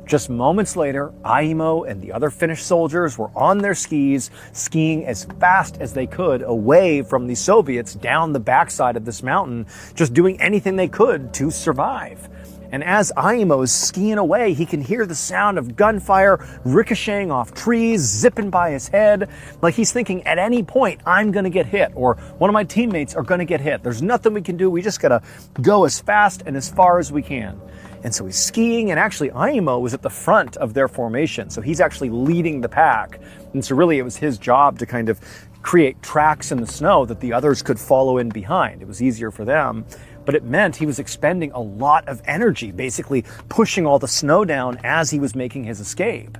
Just moments later, IMO and the other Finnish soldiers were on their skis, skiing as fast as they could away from the Soviets down the backside of this mountain, just doing anything they could to survive. And as IMO is skiing away, he can hear the sound of gunfire ricocheting off trees, zipping by his head, like he's thinking at any point, I'm going to get hit, or one of my teammates are going to get hit. There's nothing we can do. We just got to go as fast and as far as we can. And so he's skiing, and actually IMO was at the front of their formation, so he's actually leading the pack. And so really it was his job to kind of create tracks in the snow that the others could follow in behind. It was easier for them, but it meant he was expending a lot of energy, basically pushing all the snow down as he was making his escape.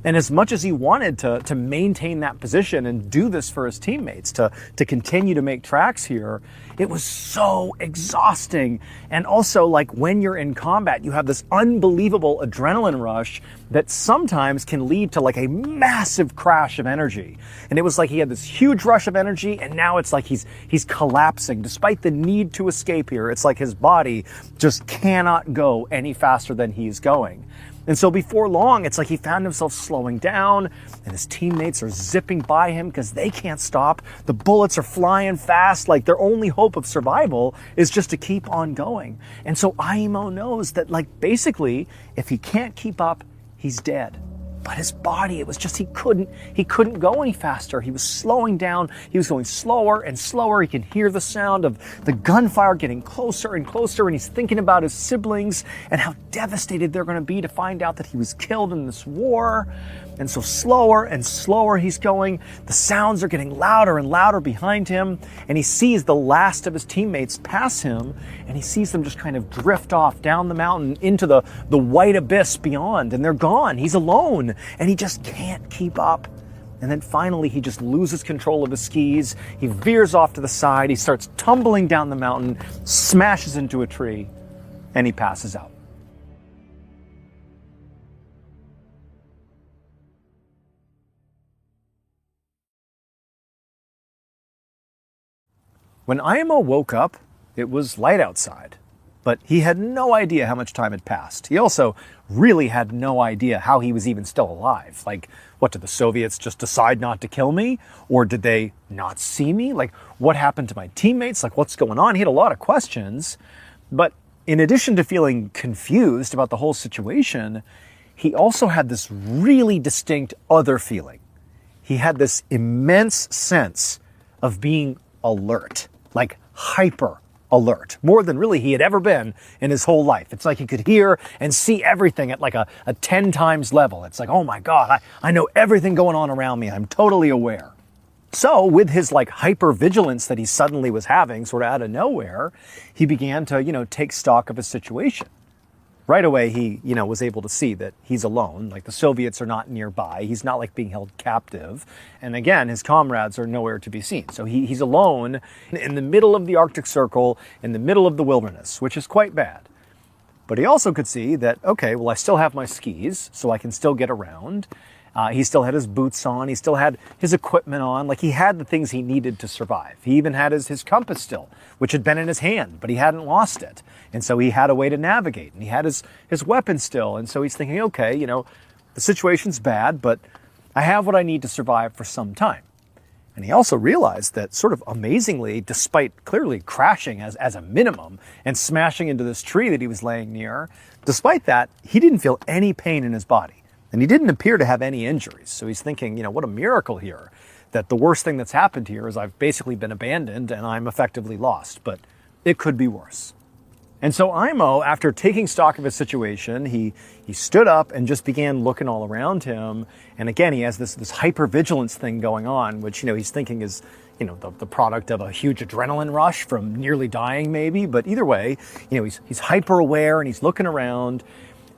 And as much as he wanted to maintain that position and do this for his teammates, to continue to make tracks here, it was so exhausting. And also, like when you're in combat, you have this unbelievable adrenaline rush, that sometimes can lead to like a massive crash of energy. And it was like he had this huge rush of energy, and now it's like he's collapsing. Despite the need to escape here, it's like his body just cannot go any faster than he's going. And so before long, it's like he found himself slowing down, and his teammates are zipping by him because they can't stop. The bullets are flying fast. Like, their only hope of survival is just to keep on going. And so Aimo knows that, like, basically, if he can't keep up, he's dead. But his body, it was just, he couldn't go any faster. He was slowing down. He was going slower and slower. He can hear the sound of the gunfire getting closer and closer. And he's thinking about his siblings and how devastated they're going to be to find out that he was killed in this war. And so slower and slower he's going. The sounds are getting louder and louder behind him. And he sees the last of his teammates pass him. And he sees them just kind of drift off down the mountain into the white abyss beyond. And they're gone. He's alone. And he just can't keep up. And then finally he just loses control of his skis. He veers off to the side. He starts tumbling down the mountain, smashes into a tree, and he passes out. When Aimo woke up, it was light outside, but he had no idea how much time had passed. He also really had no idea how he was even still alive. Like, what, did the Soviets just decide not to kill me? Or did they not see me? Like, what happened to my teammates? Like, what's going on? He had a lot of questions, but in addition to feeling confused about the whole situation, he also had this really distinct other feeling. He had this immense sense of being alert. Like hyper alert, more than really he had ever been in his whole life. It's like he could hear and see everything at like a 10 times level. It's like, oh my God, I know everything going on around me. I'm totally aware. So with his like hyper vigilance that he suddenly was having sort of out of nowhere, he began to, take stock of his situation. Right away, he, was able to see that he's alone. Like, the Soviets are not nearby. He's not like being held captive. And again, his comrades are nowhere to be seen. So he's alone in the middle of the Arctic Circle, in the middle of the wilderness, which is quite bad. But he also could see that, okay, well, I still have my skis, so I can still get around. He still had his boots on. He still had his equipment on. Like, he had the things he needed to survive. He even had his compass still, which had been in his hand, but he hadn't lost it. And so he had a way to navigate. And he had his weapon still. And so he's thinking, okay, the situation's bad, but I have what I need to survive for some time. And he also realized that, sort of amazingly, despite clearly crashing as a minimum and smashing into this tree that he was laying near, despite that, he didn't feel any pain in his body. And he didn't appear to have any injuries. So he's thinking, what a miracle here, that the worst thing that's happened here is I've basically been abandoned and I'm effectively lost, but it could be worse. And so Aimo, after taking stock of his situation, he stood up and just began looking all around him. And again, he has this hypervigilance thing going on, which, he's thinking is, the product of a huge adrenaline rush from nearly dying maybe. But either way, he's hyper aware and he's looking around.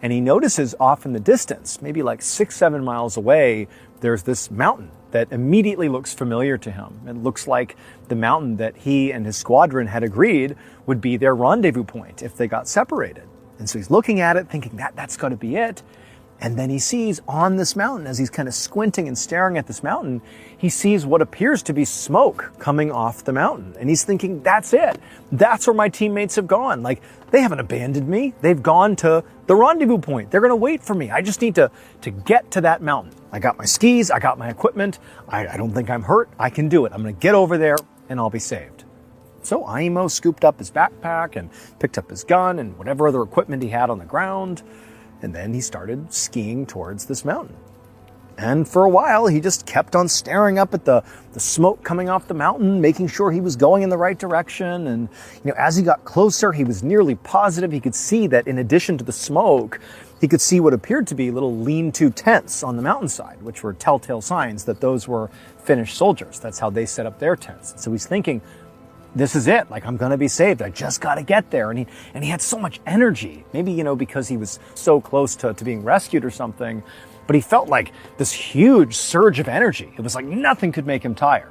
And he notices off in the distance, maybe like 6-7 miles away, there's this mountain that immediately looks familiar to him. It looks like the mountain that he and his squadron had agreed would be their rendezvous point if they got separated. And so he's looking at it, thinking that's got to be it. And then he sees on this mountain, as he's kind of squinting and staring at this mountain, he sees what appears to be smoke coming off the mountain. And he's thinking, that's it. That's where my teammates have gone. Like, they haven't abandoned me. They've gone to the rendezvous point. They're going to wait for me. I just need to get to that mountain. I got my skis. I got my equipment. I don't think I'm hurt. I can do it. I'm going to get over there and I'll be saved. So Aimo scooped up his backpack and picked up his gun and whatever other equipment he had on the ground. And then he started skiing towards this mountain. And for a while, he just kept on staring up at the smoke coming off the mountain, making sure he was going in the right direction. And, as he got closer, he was nearly positive he could see that in addition to the smoke, he could see what appeared to be little lean-to tents on the mountainside, which were telltale signs that those were Finnish soldiers. That's how they set up their tents. So he's thinking, this is it. Like, I'm going to be saved. I just got to get there. And he had so much energy, maybe, because he was so close to being rescued or something, but he felt like this huge surge of energy. It was like nothing could make him tired.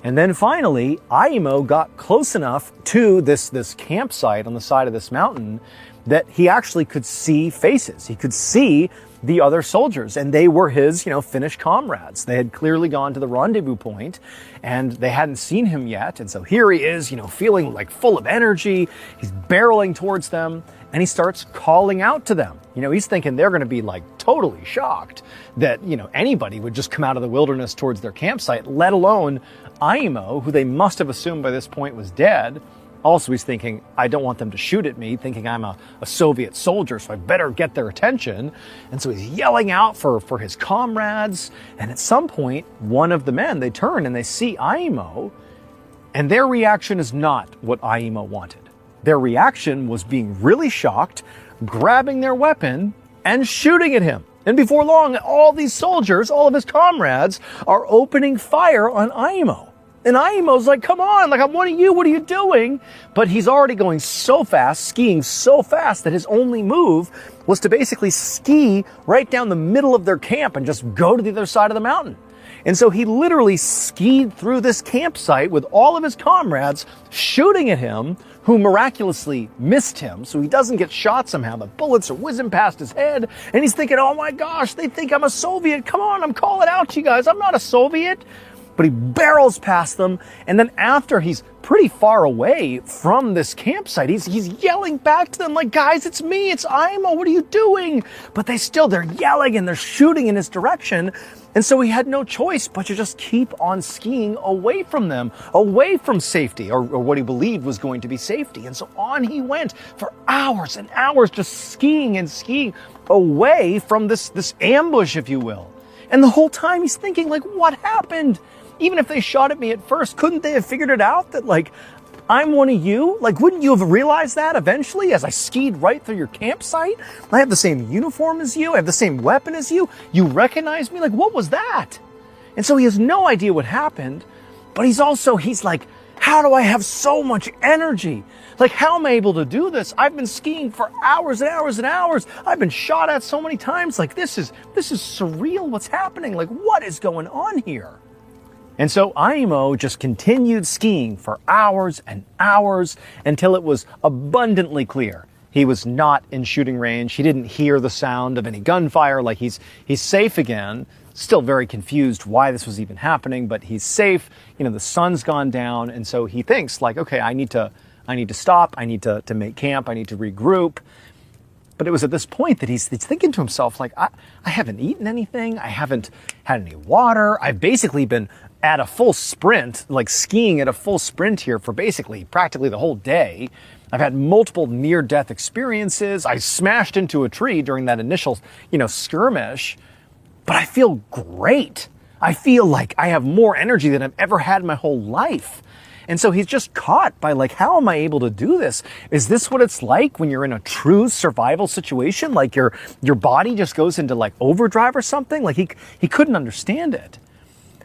And then finally, Aimo got close enough to this campsite on the side of this mountain that he actually could see faces. He could see the other soldiers, and they were his, Finnish comrades. They had clearly gone to the rendezvous point, and they hadn't seen him yet. And so here he is, feeling like full of energy. He's barreling towards them, and he starts calling out to them. He's thinking they're going to be like totally shocked that, anybody would just come out of the wilderness towards their campsite, let alone Aimo, who they must have assumed by this point was dead. Also, he's thinking, I don't want them to shoot at me, thinking I'm a Soviet soldier, so I better get their attention. And so he's yelling out for his comrades. And at some point, one of the men, they turn and they see Aimo, and their reaction is not what Aimo wanted. Their reaction was being really shocked, grabbing their weapon and shooting at him. And before long, all these soldiers, all of his comrades, are opening fire on Aimo. And Aimo's like, come on, like, I'm one of you, what are you doing? But he's already going so fast, skiing so fast, that his only move was to basically ski right down the middle of their camp and just go to the other side of the mountain. And so he literally skied through this campsite with all of his comrades shooting at him, who miraculously missed him, so he doesn't get shot somehow. The bullets are whizzing past his head, and he's thinking, oh my gosh, they think I'm a Soviet. Come on, I'm calling out to you guys. I'm not a Soviet. But he barrels past them, and then after he's pretty far away from this campsite, he's yelling back to them like, guys, it's me, it's Aimo, what are you doing? But they're yelling and they're shooting in his direction. And so he had no choice but to just keep on skiing away from them, away from safety, or what he believed was going to be safety. And so on he went for hours and hours, just skiing and skiing away from this ambush, if you will. And the whole time he's thinking, like, what happened? Even if they shot at me at first, couldn't they have figured it out that, like, I'm one of you? Like, wouldn't you have realized that eventually as I skied right through your campsite? I have the same uniform as you. I have the same weapon as you. You recognize me? Like, what was that? And so he has no idea what happened, but he's like, how do I have so much energy? Like, how am I able to do this? I've been skiing for hours and hours and hours. I've been shot at so many times. Like, this is surreal. What's happening? Like, what is going on here? And so Aimo just continued skiing for hours and hours until it was abundantly clear he was not in shooting range. He didn't hear the sound of any gunfire. Like, he's safe again. Still very confused why this was even happening, but he's safe. The sun's gone down, and so he thinks, like, okay, I need to stop. I need to make camp. I need to regroup. But it was at this point that he's thinking to himself, like, I haven't eaten anything. I haven't had any water. I've basically been at a full sprint, like skiing at a full sprint here for practically the whole day. I've had multiple near-death experiences. I smashed into a tree during that initial, skirmish, but I feel great. I feel like I have more energy than I've ever had in my whole life. And so he's just caught by, like, how am I able to do this? Is this what it's like when you're in a true survival situation? Like your body just goes into like overdrive or something? Like he couldn't understand it.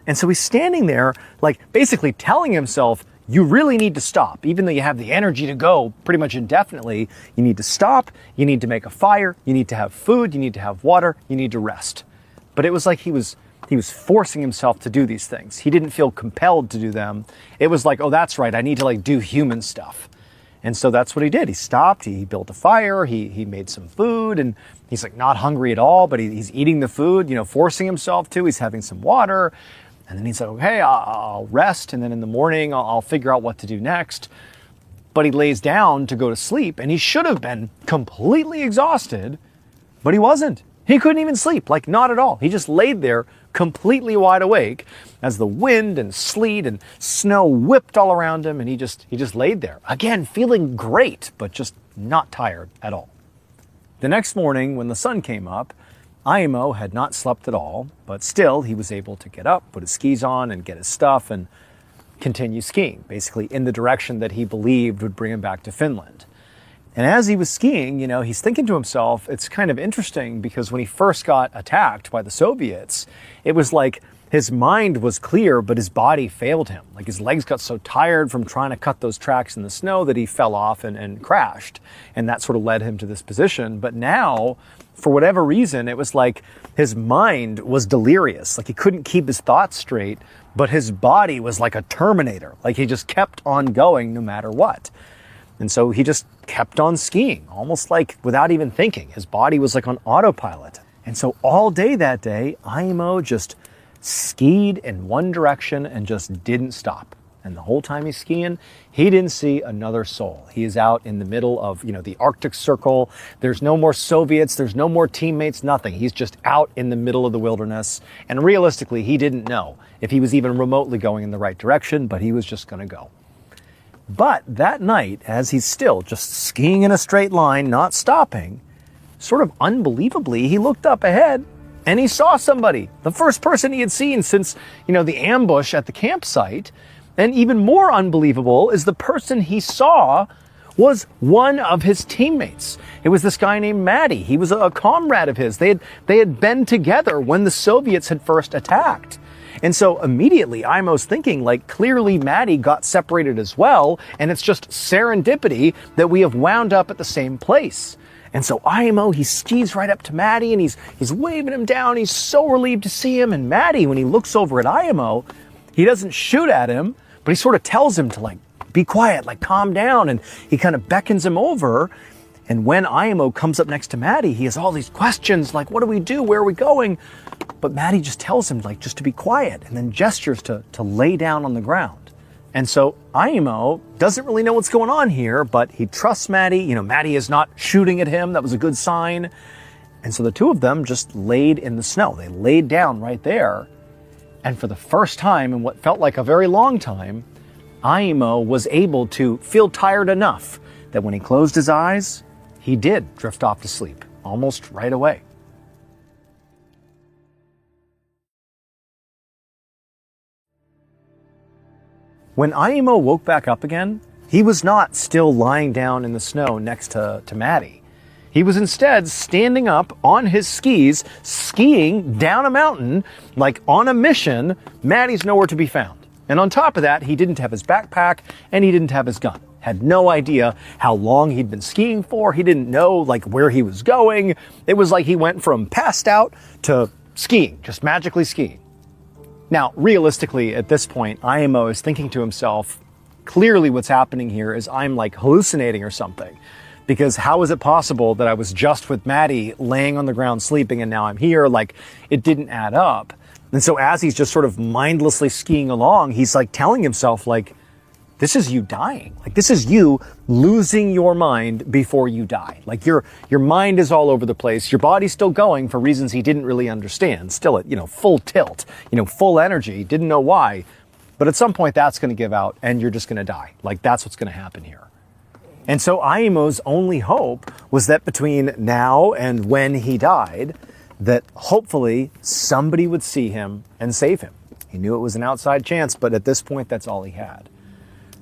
And so he's standing there, like, basically telling himself, you really need to stop. Even though you have the energy to go pretty much indefinitely, you need to stop, you need to make a fire, you need to have food, you need to have water, you need to rest. But it was like he was forcing himself to do these things. He didn't feel compelled to do them. It was like, oh, that's right, I need to, like, do human stuff. And so that's what he did. He stopped, he built a fire, he made some food, and he's, like, not hungry at all, but he's eating the food, forcing himself to. He's having some water. And then he said, okay, I'll rest, and then in the morning I'll figure out what to do next. But he lays down to go to sleep, and he should have been completely exhausted, but he wasn't. He couldn't even sleep, like, not at all. He just laid there completely wide awake as the wind and sleet and snow whipped all around him, and he just laid there. Again, feeling great, but just not tired at all. The next morning, when the sun came up, Aimo had not slept at all, but still he was able to get up, put his skis on, and get his stuff and continue skiing, basically in the direction that he believed would bring him back to Finland. And as he was skiing, he's thinking to himself, it's kind of interesting because when he first got attacked by the Soviets, it was like his mind was clear, but his body failed him. Like, his legs got so tired from trying to cut those tracks in the snow that he fell off and crashed. And that sort of led him to this position. But now, for whatever reason, it was like his mind was delirious. Like, he couldn't keep his thoughts straight, but his body was like a Terminator. Like, he just kept on going no matter what. And so he just kept on skiing, almost like without even thinking. His body was like on autopilot. And so all day that day, Aimo just skied in one direction and just didn't stop. And the whole time he's skiing, he didn't see another soul. He is out in the middle of, the Arctic Circle. There's no more Soviets. There's no more teammates, nothing. He's just out in the middle of the wilderness. And realistically, he didn't know if he was even remotely going in the right direction, but he was just going to go. But that night, as he's still just skiing in a straight line, not stopping, sort of unbelievably, he looked up ahead and he saw somebody, the first person he had seen since, the ambush at the campsite. And even more unbelievable is the person he saw was one of his teammates. It was this guy named Matty. He was a comrade of his. They had been together when the Soviets had first attacked. And so immediately Aimo's thinking, clearly Matty got separated as well, and it's just serendipity that we have wound up at the same place. And so Aimo, he skis right up to Matty and he's waving him down. He's so relieved to see him. And Matty, when he looks over at Aimo, he doesn't shoot at him, but he sort of tells him to be quiet, calm down. And he kind of beckons him over. And when Aimo comes up next to Matty, he has all these questions what do we do? Where are we going? But Matty just tells him just to be quiet and then gestures to lay down on the ground. And so Aimo doesn't really know what's going on here, but he trusts Matty. Matty is not shooting at him. That was a good sign. And so the two of them just laid in the snow. They laid down right there. And for the first time in what felt like a very long time, Aimo was able to feel tired enough that when he closed his eyes, he did drift off to sleep almost right away. When Aimo woke back up again, he was not still lying down in the snow next to Matty. He was instead standing up on his skis, skiing down a mountain, on a mission. Matty's nowhere to be found. And on top of that, he didn't have his backpack and he didn't have his gun. Had no idea how long he'd been skiing for. He didn't know where he was going. It was like he went from passed out to skiing, just magically skiing. Now, realistically, at this point, Aimo is thinking to himself, clearly what's happening here is I'm hallucinating or something. Because how is it possible that I was just with Matty laying on the ground sleeping and now I'm here? It didn't add up. And so as he's just sort of mindlessly skiing along, he's telling himself this is you dying. This is you losing your mind before you die. Your mind is all over the place. Your body's still going for reasons he didn't really understand. Still at, full tilt, full energy. Didn't know why. But at some point that's going to give out and you're just going to die. That's what's going to happen here. And so Aimo's only hope was that between now and when he died, that hopefully somebody would see him and save him. He knew it was an outside chance, but at this point, that's all he had.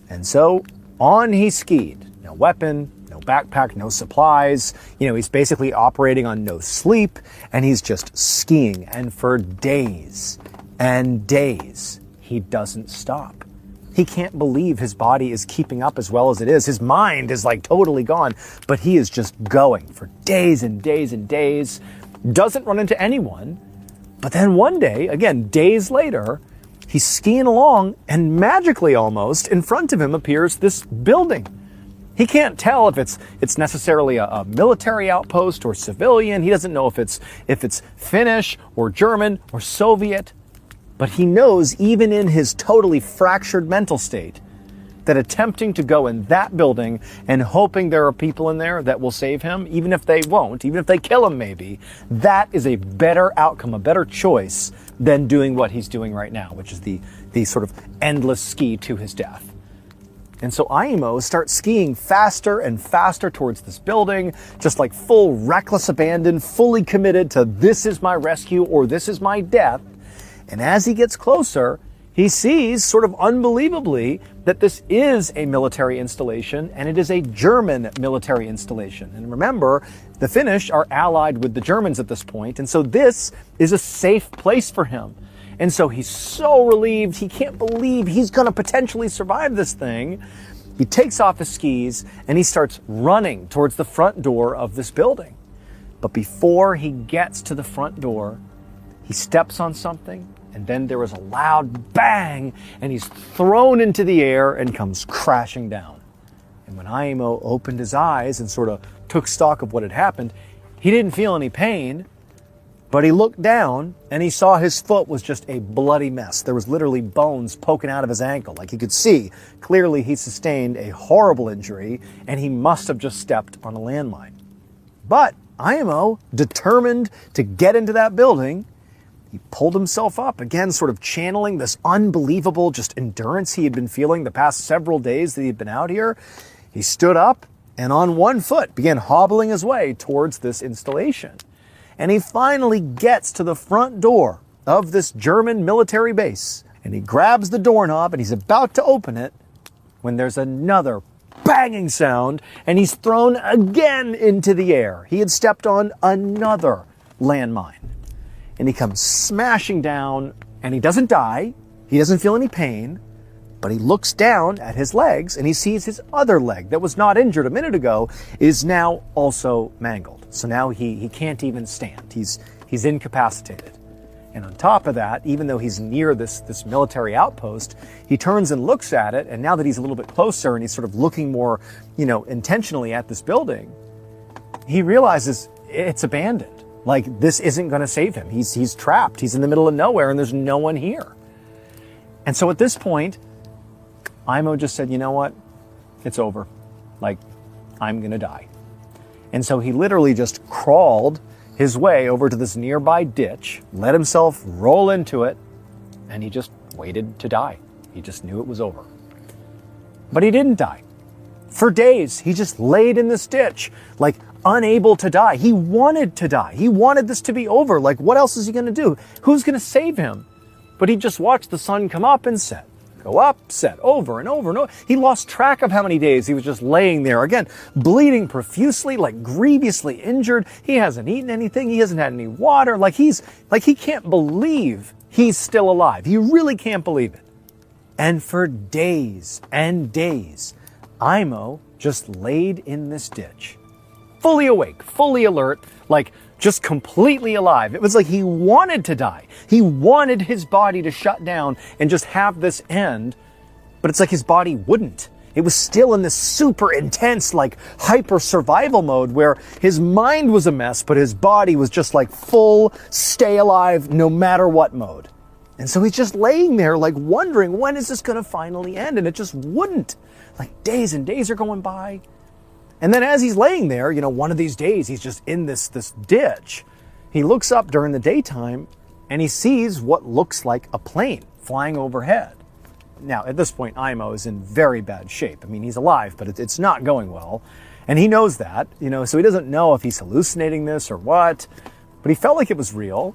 And so on he skied. No weapon, no backpack, no supplies. He's basically operating on no sleep, and he's just skiing. And for days and days, he doesn't stop. He can't believe his body is keeping up as well as it is. His mind is totally gone, but he is just going for days and days and days. Doesn't run into anyone. But then one day, again, days later, he's skiing along and magically almost in front of him appears this building. He can't tell if it's necessarily a military outpost or civilian. He doesn't know if it's Finnish or German or Soviet. But he knows, even in his totally fractured mental state, that attempting to go in that building and hoping there are people in there that will save him, even if they won't, even if they kill him maybe, that is a better outcome, a better choice than doing what he's doing right now, which is the sort of endless ski to his death. And so Aimo starts skiing faster and faster towards this building, just full reckless abandon, fully committed to this is my rescue or this is my death. And as he gets closer, he sees, sort of unbelievably, that this is a military installation, and it is a German military installation. And remember, the Finnish are allied with the Germans at this point, and so this is a safe place for him. And so he's so relieved, he can't believe he's going to potentially survive this thing. He takes off his skis, and he starts running towards the front door of this building. But before he gets to the front door, he steps on something, and then there was a loud bang, and he's thrown into the air and comes crashing down. And when Aimo opened his eyes and sort of took stock of what had happened, he didn't feel any pain, but he looked down and he saw his foot was just a bloody mess. There was literally bones poking out of his ankle. Like he could see clearly he sustained a horrible injury and he must have just stepped on a landmine. But Aimo, determined to get into that building, he pulled himself up, again sort of channeling this unbelievable just endurance he had been feeling the past several days that he'd been out here. He stood up and on one foot began hobbling his way towards this installation. And he finally gets to the front door of this German military base. And he grabs the doorknob and he's about to open it when there's another banging sound and he's thrown again into the air. He had stepped on another landmine. And he comes smashing down and he doesn't die. He doesn't feel any pain. But he looks down at his legs and he sees his other leg that was not injured a minute ago is now also mangled. So now he can't even stand. He's incapacitated. And on top of that, even though he's near this military outpost, he turns and looks at it. And now that he's a little bit closer and he's sort of looking more, intentionally at this building, he realizes it's abandoned. Like this isn't going to save him. He's trapped. He's in the middle of nowhere and there's no one here. And so at this point, Aimo just said, you know what? It's over. Like, I'm going to die. And so he literally just crawled his way over to this nearby ditch, let himself roll into it, and he just waited to die. He just knew it was over. But he didn't die. For days, he just laid in this ditch, like unable to die. He wanted to die. He wanted this to be over. Like, what else is he going to do? Who's going to save him? But he just watched the sun come up and set. Go up, set, over and over and over. He lost track of how many days he was just laying there, again, bleeding profusely, like grievously injured. He hasn't eaten anything. He hasn't had any water. He can't believe he's still alive. He really can't believe it. And for days and days, Aimo just laid in this ditch, fully awake, fully alert, like just completely alive. It was like he wanted to die. He wanted his body to shut down and just have this end, but it's like his body wouldn't. It was still in this super intense, like hyper survival mode where his mind was a mess, but his body was just like full, stay alive, no matter what mode. And so he's just laying there like wondering, when is this gonna finally end? And it just wouldn't. Like days and days are going by. And then as he's laying there, one of these days he's just in this ditch. He looks up during the daytime and he sees what looks like a plane flying overhead. Now, at this point, Aimo is in very bad shape. I mean, he's alive, but it's not going well. And he knows that, so he doesn't know if he's hallucinating this or what, but he felt like it was real.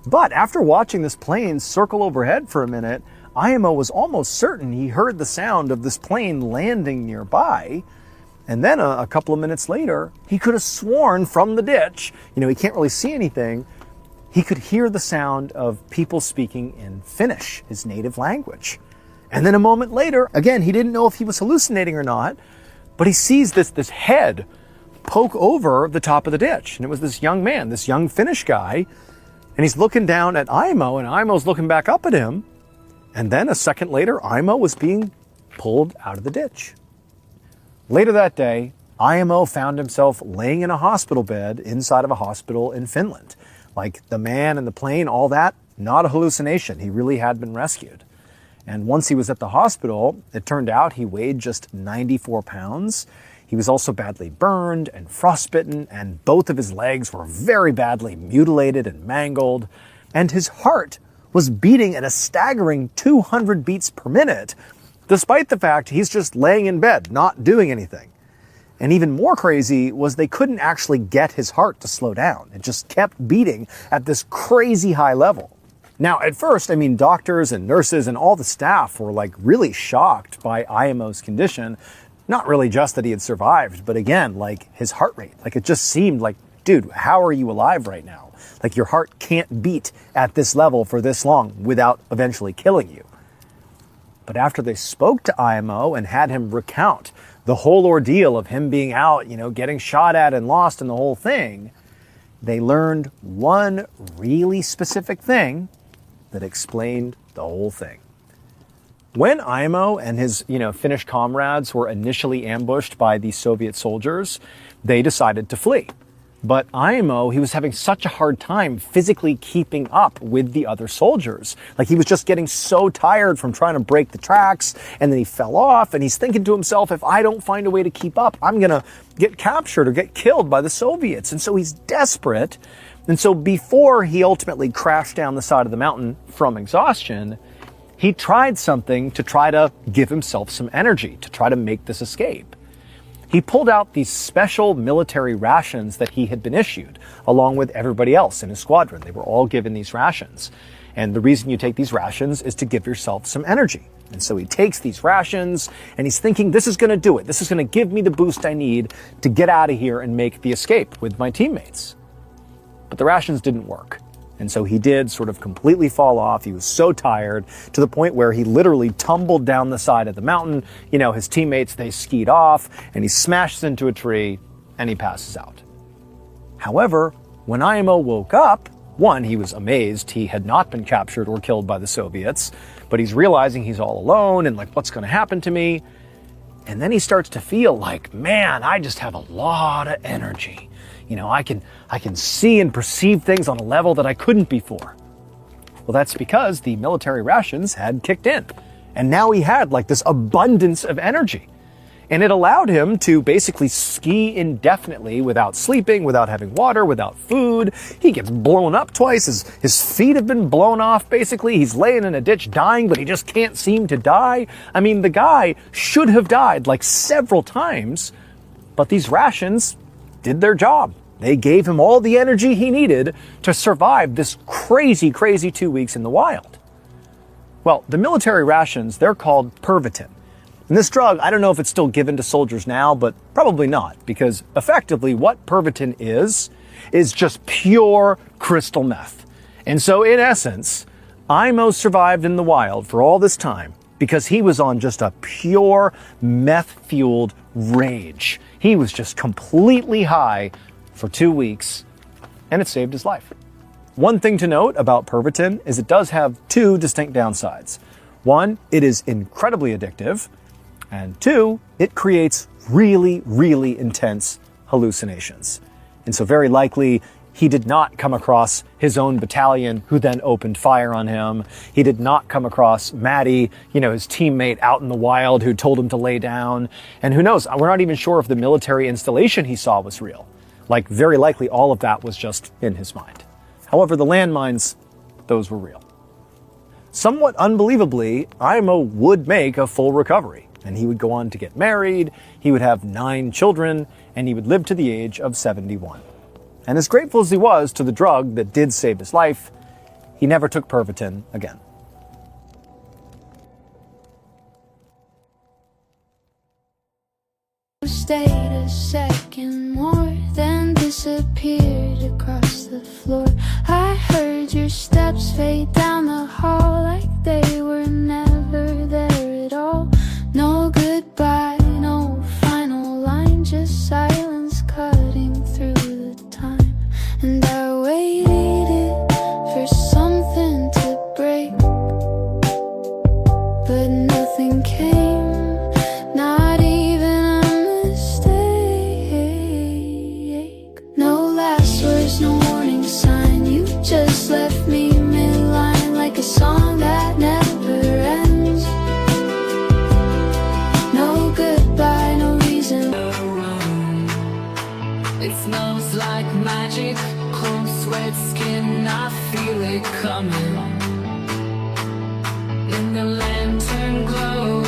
But after watching this plane circle overhead for a minute, Aimo was almost certain he heard the sound of this plane landing nearby. And then a couple of minutes later, he could have sworn from the ditch, he can't really see anything, he could hear the sound of people speaking in Finnish, his native language. And then a moment later, again, he didn't know if he was hallucinating or not, but he sees this head poke over the top of the ditch. And it was this young man, this young Finnish guy, and he's looking down at Aimo, and Aimo's looking back up at him. And then a second later, Aimo was being pulled out of the ditch. Later that day, Aimo found himself laying in a hospital bed inside of a hospital in Finland. Like the man and the plane, all that, not a hallucination. He really had been rescued. And once he was at the hospital, it turned out he weighed just 94 pounds. He was also badly burned and frostbitten, and both of his legs were very badly mutilated and mangled. And his heart was beating at a staggering 200 beats per minute, despite the fact he's just laying in bed, not doing anything. And even more crazy was they couldn't actually get his heart to slow down. It just kept beating at this crazy high level. Now, at first, doctors and nurses and all the staff were like really shocked by Aimo's condition. Not really just that he had survived, but again, like his heart rate. Like it just seemed like, dude, how are you alive right now? Like your heart can't beat at this level for this long without eventually killing you. But after they spoke to Aimo and had him recount the whole ordeal of him being out, getting shot at and lost and the whole thing, they learned one really specific thing that explained the whole thing. When Imo and his, Finnish comrades were initially ambushed by the Soviet soldiers, they decided to flee. But Imo, he was having such a hard time physically keeping up with the other soldiers. Like, he was just getting so tired from trying to break the tracks, and then he fell off, and he's thinking to himself, if I don't find a way to keep up, I'm gonna get captured or get killed by the Soviets. And so he's desperate. And so before he ultimately crashed down the side of the mountain from exhaustion, he tried something to try to give himself some energy, to try to make this escape. He pulled out these special military rations that he had been issued, along with everybody else in his squadron. They were all given these rations. And the reason you take these rations is to give yourself some energy. And so he takes these rations, and he's thinking, this is going to do it. This is going to give me the boost I need to get out of here and make the escape with my teammates. But the rations didn't work. And so he did sort of completely fall off. He was so tired to the point where he literally tumbled down the side of the mountain. His teammates, they skied off, and he smashes into a tree and he passes out. However, when Imo woke up, one, he was amazed he had not been captured or killed by the Soviets, but he's realizing he's all alone and like, what's going to happen to me? And then he starts to feel like, man, I just have a lot of energy. I can see and perceive things on a level that I couldn't before. Well, that's because the military rations had kicked in. And now he had like this abundance of energy. And it allowed him to basically ski indefinitely without sleeping, without having water, without food. He gets blown up twice. His feet have been blown off, basically. He's laying in a ditch dying, but he just can't seem to die. I mean, the guy should have died like several times, but these rations did their job. They gave him all the energy he needed to survive this crazy, crazy 2 weeks in the wild. Well, the military rations, they're called Pervitin. And this drug, I don't know if it's still given to soldiers now, but probably not, because effectively what Pervitin is just pure crystal meth. And so in essence, Imo survived in the wild for all this time because he was on just a pure meth-fueled rage. He was just completely high for 2 weeks, and it saved his life. One thing to note about Pervitin is it does have two distinct downsides. One, it is incredibly addictive, and two, it creates really, really intense hallucinations. And so very likely, he did not come across his own battalion who then opened fire on him. He did not come across Maddie, his teammate out in the wild who told him to lay down. And who knows, we're not even sure if the military installation he saw was real. Like, very likely all of that was just in his mind. However, the landmines, those were real. Somewhat unbelievably, Imo would make a full recovery, and he would go on to get married, he would have 9 children, and he would live to the age of 71. And as grateful as he was to the drug that did save his life, he never took Pervitin again.
Stayed a second more, then disappeared across the floor. I heard your steps fade down the hall like they were never there at all. No goodbye, no final line, just silence cutting through the time. And I waited for something to break, but nothing came. Not even a mistake. No last words, no warning sign. You just left me midline like a song that never ends. No goodbye, no reason.
It smells like magic, cold sweat skin, I feel it coming. In the lantern glow,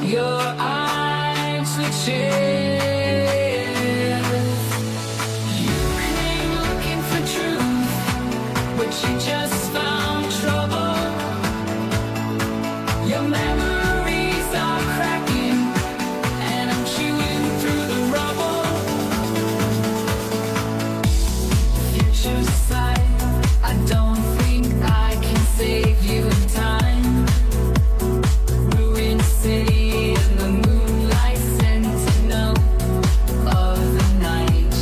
your eyes were chill. You came looking for truth, but you just found trouble. Your memories are cracking, and I'm chewing through the rubble. Future sight, I don't think I can save you in time. Ruined city in the moonlight, sentinel of the night.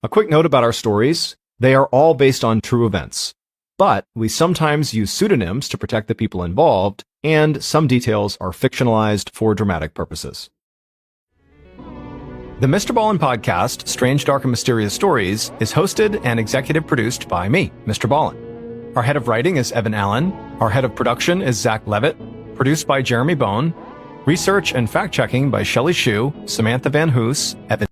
A quick note about our stories. They are all based on true events. but we sometimes use pseudonyms to protect the people involved, and some details are fictionalized for dramatic purposes. The MrBallen podcast, Strange, Dark, and Mysterious Stories, is hosted and executive produced by me, MrBallen. Our head of writing is Evan Allen. Our head of production is Zach Levitt. Produced by Jeremy Bone. Research and fact-checking by Shelley Shue, Samantha Van Hoos, Evan